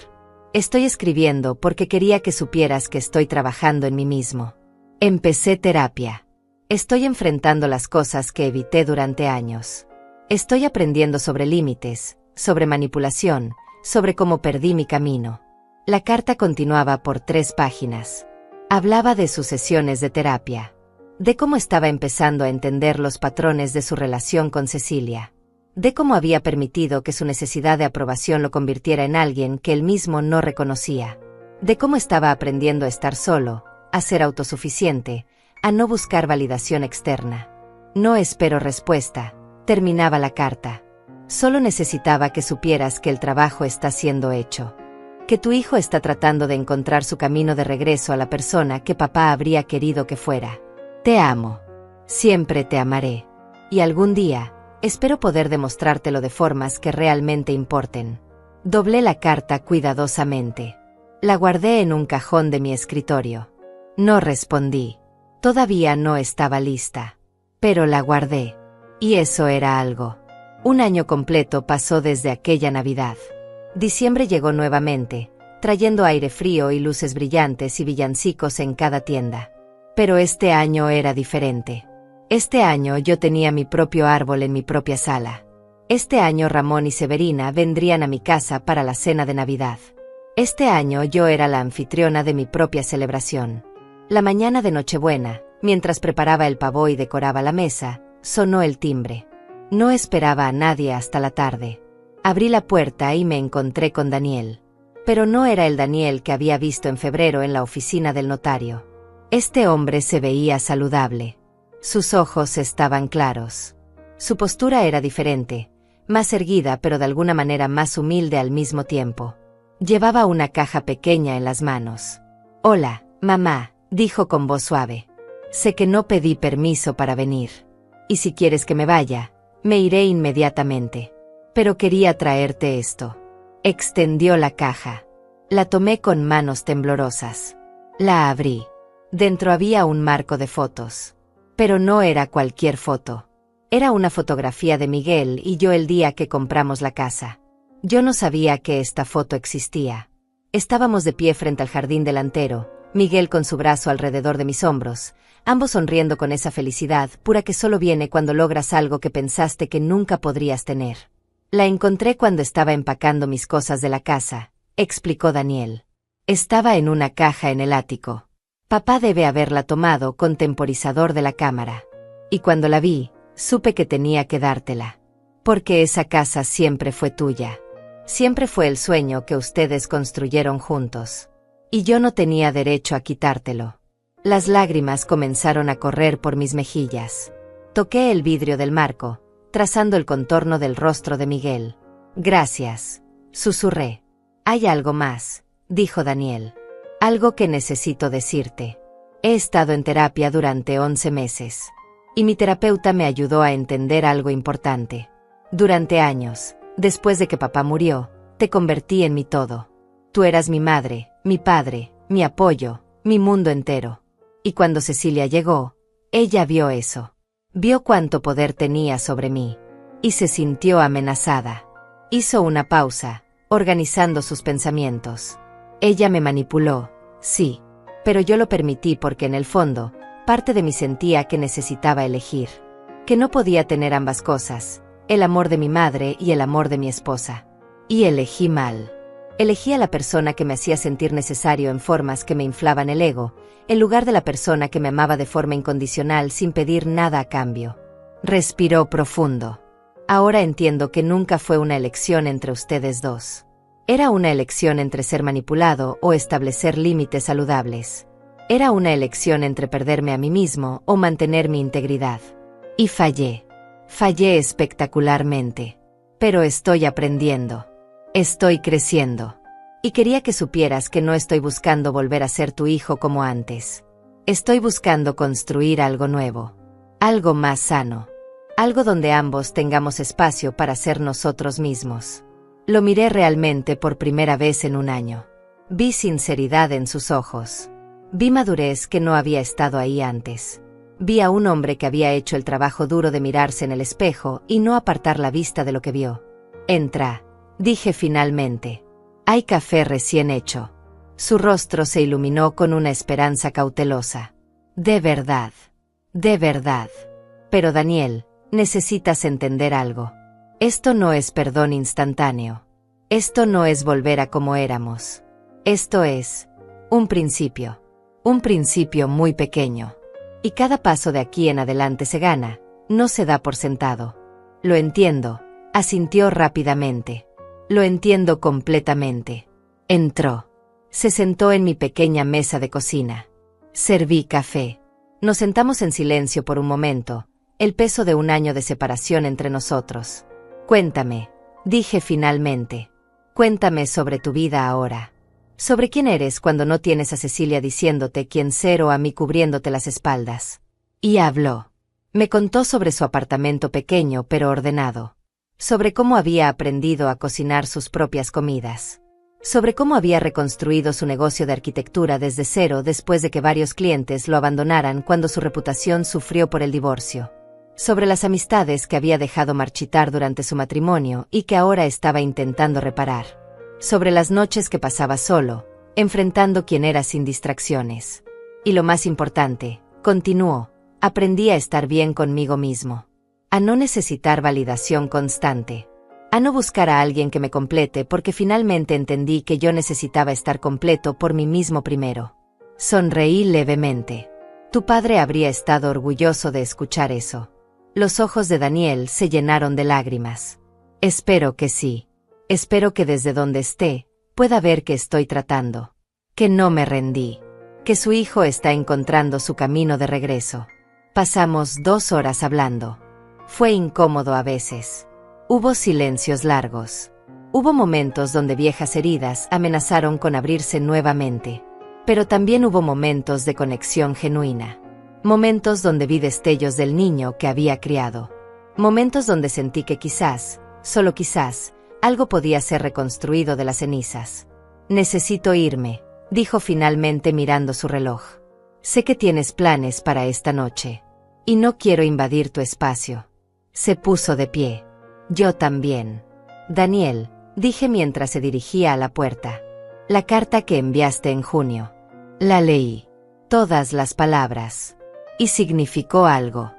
Estoy escribiendo porque quería que supieras que estoy trabajando en mí mismo. Empecé terapia. Estoy enfrentando las cosas que evité durante años. Estoy aprendiendo sobre límites, sobre manipulación, sobre cómo perdí mi camino. La carta continuaba por 3 páginas. Hablaba de sus sesiones de terapia, de cómo estaba empezando a entender los patrones de su relación con Cecilia, de cómo había permitido que su necesidad de aprobación lo convirtiera en alguien que él mismo no reconocía, de cómo estaba aprendiendo a estar solo, a ser autosuficiente, a no buscar validación externa. No espero respuesta, terminaba la carta. Solo necesitaba que supieras que el trabajo está siendo hecho, que tu hijo está tratando de encontrar su camino de regreso a la persona que papá habría querido que fuera. Te amo. Siempre te amaré. Y algún día, espero poder demostrártelo de formas que realmente importen. Doblé la carta cuidadosamente. La guardé en un cajón de mi escritorio. No respondí. Todavía no estaba lista. Pero la guardé. Y eso era algo. Un año completo pasó desde aquella Navidad. Diciembre llegó nuevamente, trayendo aire frío y luces brillantes y villancicos en cada tienda. Pero este año era diferente. Este año yo tenía mi propio árbol en mi propia sala. Este año Ramón y Severina vendrían a mi casa para la cena de Navidad. Este año yo era la anfitriona de mi propia celebración. La mañana de Nochebuena, mientras preparaba el pavó y decoraba la mesa, sonó el timbre. No esperaba a nadie hasta la tarde. Abrí la puerta y me encontré con Daniel. Pero no era el Daniel que había visto en febrero en la oficina del notario. Este hombre se veía saludable. Sus ojos estaban claros. Su postura era diferente, más erguida pero de alguna manera más humilde al mismo tiempo. Llevaba una caja pequeña en las manos. «Hola, mamá», dijo con voz suave. «Sé que no pedí permiso para venir. Y si quieres que me vaya, me iré inmediatamente. Pero quería traerte esto». Extendió la caja. La tomé con manos temblorosas. La abrí. Dentro había un marco de fotos. Pero no era cualquier foto. Era una fotografía de Miguel y yo el día que compramos la casa. Yo no sabía que esta foto existía. Estábamos de pie frente al jardín delantero, Miguel con su brazo alrededor de mis hombros, ambos sonriendo con esa felicidad pura que solo viene cuando logras algo que pensaste que nunca podrías tener. La encontré cuando estaba empacando mis cosas de la casa, explicó Daniel. Estaba en una caja en el ático. Papá debe haberla tomado con temporizador de la cámara. Y cuando la vi, supe que tenía que dártela. Porque esa casa siempre fue tuya. Siempre fue el sueño que ustedes construyeron juntos. Y yo no tenía derecho a quitártelo. Las lágrimas comenzaron a correr por mis mejillas. Toqué el vidrio del marco, trazando el contorno del rostro de Miguel. Gracias, susurré. Hay algo más, dijo Daniel. Algo que necesito decirte. He estado en terapia durante 11 meses. Y mi terapeuta me ayudó a entender algo importante. Durante años, después de que papá murió, te convertí en mi todo. Tú eras mi madre, mi padre, mi apoyo, mi mundo entero. Y cuando Cecilia llegó, ella vio eso. Vio cuánto poder tenía sobre mí. Y se sintió amenazada. Hizo una pausa, organizando sus pensamientos. Ella me manipuló, sí, pero yo lo permití porque en el fondo, parte de mí sentía que necesitaba elegir. Que no podía tener ambas cosas, el amor de mi madre y el amor de mi esposa. Y elegí mal. Elegí a la persona que me hacía sentir necesario en formas que me inflaban el ego, en lugar de la persona que me amaba de forma incondicional sin pedir nada a cambio. Respiró profundo. Ahora entiendo que nunca fue una elección entre ustedes dos. Era una elección entre ser manipulado o establecer límites saludables. Era una elección entre perderme a mí mismo o mantener mi integridad. Y fallé. Fallé espectacularmente. Pero estoy aprendiendo. Estoy creciendo. Y quería que supieras que no estoy buscando volver a ser tu hijo como antes. Estoy buscando construir algo nuevo. Algo más sano. Algo donde ambos tengamos espacio para ser nosotros mismos. Lo miré realmente por primera vez en un año. Vi sinceridad en sus ojos. Vi madurez que no había estado ahí antes. Vi a un hombre que había hecho el trabajo duro de mirarse en el espejo y no apartar la vista de lo que vio. Entra, dije finalmente. Hay café recién hecho. Su rostro se iluminó con una esperanza cautelosa. De verdad. De verdad. Pero Daniel, necesitas entender algo. Esto no es perdón instantáneo. Esto no es volver a como éramos. Esto es un principio. Un principio muy pequeño. Y cada paso de aquí en adelante se gana, no se da por sentado. Lo entiendo, asintió rápidamente. Lo entiendo completamente. Entró. Se sentó en mi pequeña mesa de cocina. Serví café. Nos sentamos en silencio por un momento, el peso de un año de separación entre nosotros. Cuéntame, dije finalmente. Cuéntame sobre tu vida ahora. Sobre quién eres cuando no tienes a Cecilia diciéndote quién ser o a mí cubriéndote las espaldas. Y habló. Me contó sobre su apartamento pequeño pero ordenado. Sobre cómo había aprendido a cocinar sus propias comidas. Sobre cómo había reconstruido su negocio de arquitectura desde cero después de que varios clientes lo abandonaran cuando su reputación sufrió por el divorcio. Sobre las amistades que había dejado marchitar durante su matrimonio y que ahora estaba intentando reparar. Sobre las noches que pasaba solo, enfrentando quién era sin distracciones. Y lo más importante, continuó, aprendí a estar bien conmigo mismo. A no necesitar validación constante. A no buscar a alguien que me complete porque finalmente entendí que yo necesitaba estar completo por mí mismo primero. Sonreí levemente. Tu padre habría estado orgulloso de escuchar eso. Los ojos de Daniel se llenaron de lágrimas. Espero que sí. Espero que desde donde esté, pueda ver que estoy tratando. Que no me rendí. Que su hijo está encontrando su camino de regreso. Pasamos 2 horas hablando. Fue incómodo a veces. Hubo silencios largos. Hubo momentos donde viejas heridas amenazaron con abrirse nuevamente. Pero también hubo momentos de conexión genuina. Momentos donde vi destellos del niño que había criado. Momentos donde sentí que quizás, solo quizás, algo podía ser reconstruido de las cenizas. Necesito irme, dijo finalmente mirando su reloj. Sé que tienes planes para esta noche. Y no quiero invadir tu espacio. Se puso de pie. Yo también. Daniel, dije mientras se dirigía a la puerta. La carta que enviaste en junio. La leí. Todas las palabras. Y significó algo.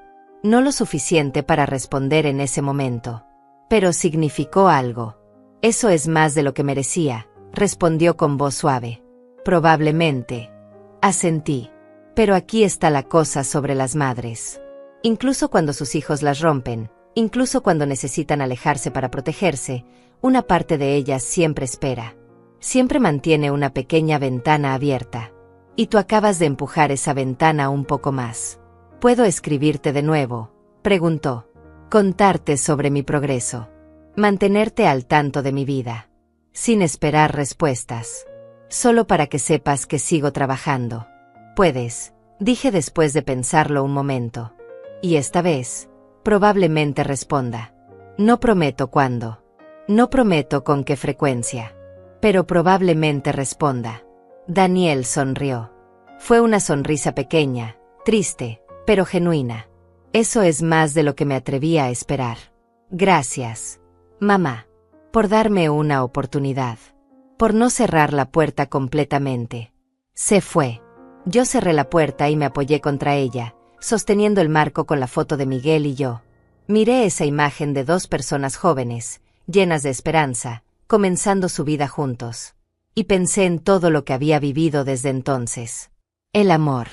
No lo suficiente para responder en ese momento. Pero significó algo. Eso es más de lo que merecía, respondió con voz suave. Probablemente. Asentí. Pero aquí está la cosa sobre las madres. Incluso cuando sus hijos las rompen, Incluso cuando necesitan alejarse para protegerse, una parte de ellas siempre espera. Siempre mantiene una pequeña ventana abierta. Y tú acabas de empujar esa ventana un poco más. ¿Puedo escribirte de nuevo?, preguntó. Contarte sobre mi progreso. Mantenerte al tanto de mi vida. Sin esperar respuestas. Solo para que sepas que sigo trabajando. Puedes, dije después de pensarlo un momento. Y esta vez, probablemente responda. No prometo cuándo. No prometo con qué frecuencia. Pero probablemente responda. Daniel sonrió. Fue una sonrisa pequeña, triste, pero genuina. Eso es más de lo que me atrevía a esperar. Gracias, mamá, por darme una oportunidad. Por no cerrar la puerta completamente. Se fue. Yo cerré la puerta y me apoyé contra ella, sosteniendo el marco con la foto de Miguel y yo. Miré esa imagen de dos personas jóvenes, llenas de esperanza, comenzando su vida juntos. Y pensé en todo lo que había vivido desde entonces. El amor.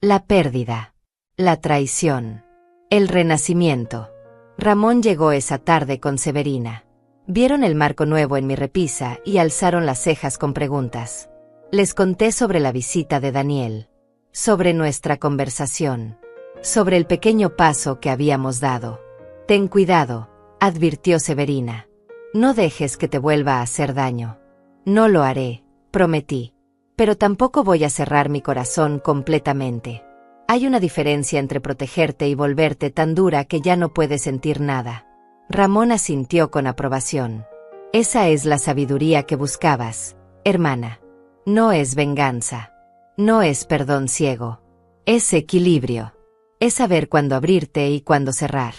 La pérdida. La traición. El renacimiento. Ramón llegó esa tarde con Severina. Vieron el marco nuevo en mi repisa y alzaron las cejas con preguntas. Les conté sobre la visita de Daniel. Sobre nuestra conversación. Sobre el pequeño paso que habíamos dado. Ten cuidado, advirtió Severina. No dejes que te vuelva a hacer daño. No lo haré, prometí. Pero tampoco voy a cerrar mi corazón completamente. Hay una diferencia entre protegerte y volverte tan dura que ya no puedes sentir nada. Ramón asintió con aprobación. Esa es la sabiduría que buscabas, hermana. No es venganza. No es perdón ciego. Es equilibrio. Es saber cuándo abrirte y cuándo cerrar.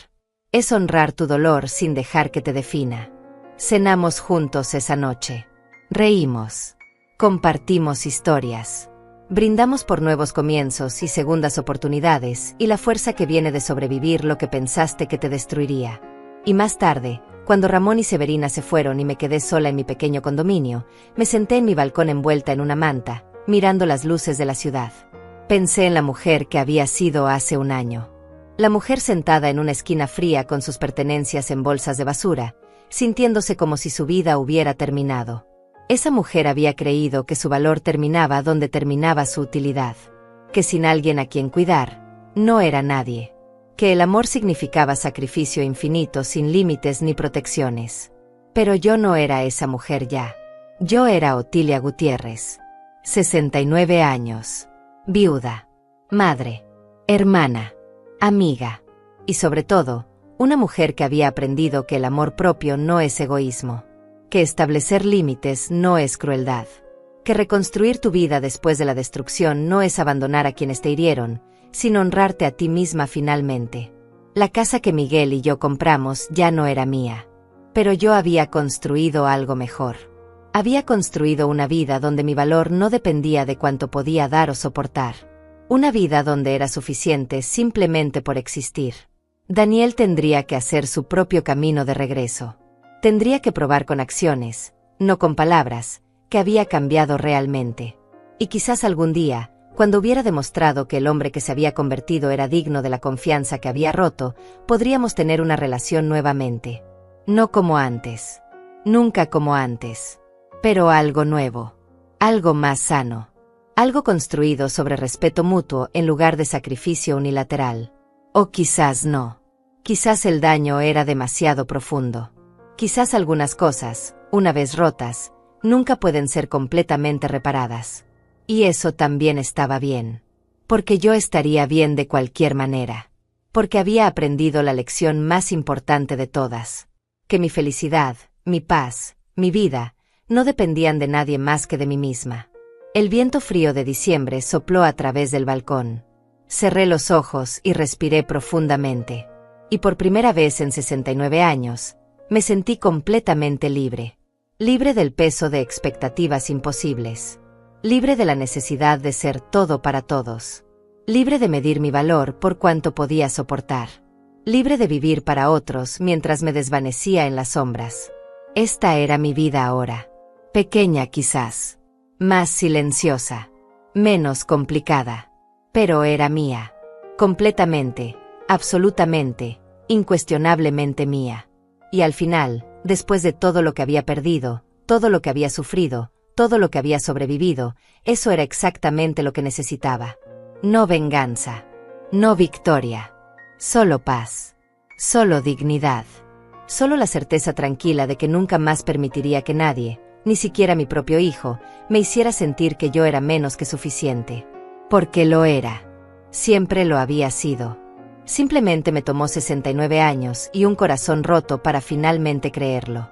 Es honrar tu dolor sin dejar que te defina. Cenamos juntos esa noche. Reímos. Compartimos historias. Brindamos por nuevos comienzos y segundas oportunidades y la fuerza que viene de sobrevivir lo que pensaste que te destruiría. Y más tarde, cuando Ramón y Severina se fueron y me quedé sola en mi pequeño condominio, me senté en mi balcón envuelta en una manta, mirando las luces de la ciudad. Pensé en la mujer que había sido hace un año. La mujer sentada en una esquina fría con sus pertenencias en bolsas de basura, sintiéndose como si su vida hubiera terminado. Esa mujer había creído que su valor terminaba donde terminaba su utilidad. Que sin alguien a quien cuidar, no era nadie. Que el amor significaba sacrificio infinito sin límites ni protecciones. Pero yo no era esa mujer ya. Yo era Otilia Gutiérrez. 69 años. Viuda. Madre. Hermana. Amiga. Y sobre todo, una mujer que había aprendido que el amor propio no es egoísmo. Que establecer límites no es crueldad. Que reconstruir tu vida después de la destrucción no es abandonar a quienes te hirieron, sino honrarte a ti misma finalmente. La casa que Miguel y yo compramos ya no era mía. Pero yo había construido algo mejor. Había construido una vida donde mi valor no dependía de cuánto podía dar o soportar. Una vida donde era suficiente simplemente por existir. Daniel tendría que hacer su propio camino de regreso. Tendría que probar con acciones, no con palabras, que había cambiado realmente. Y quizás algún día, cuando hubiera demostrado que el hombre que se había convertido era digno de la confianza que había roto, podríamos tener una relación nuevamente. No como antes. Nunca como antes. Pero algo nuevo. Algo más sano. Algo construido sobre respeto mutuo en lugar de sacrificio unilateral. O quizás no. Quizás el daño era demasiado profundo. Quizás algunas cosas, una vez rotas, nunca pueden ser completamente reparadas. Y eso también estaba bien. Porque yo estaría bien de cualquier manera. Porque había aprendido la lección más importante de todas. Que mi felicidad, mi paz, mi vida, no dependían de nadie más que de mí misma. El viento frío de diciembre sopló a través del balcón. Cerré los ojos y respiré profundamente. Y por primera vez en 69 años, me sentí completamente libre. Libre del peso de expectativas imposibles. Libre de la necesidad de ser todo para todos. Libre de medir mi valor por cuánto podía soportar. Libre de vivir para otros mientras me desvanecía en las sombras. Esta era mi vida ahora. Pequeña quizás. Más silenciosa. Menos complicada. Pero era mía. Completamente, absolutamente, incuestionablemente mía. Y al final, después de todo lo que había perdido, todo lo que había sufrido, todo lo que había sobrevivido, eso era exactamente lo que necesitaba. No venganza. No victoria. Solo paz. Solo dignidad. Solo la certeza tranquila de que nunca más permitiría que nadie, ni siquiera mi propio hijo, me hiciera sentir que yo era menos que suficiente. Porque lo era. Siempre lo había sido. Simplemente me tomó 69 años y un corazón roto para finalmente creerlo.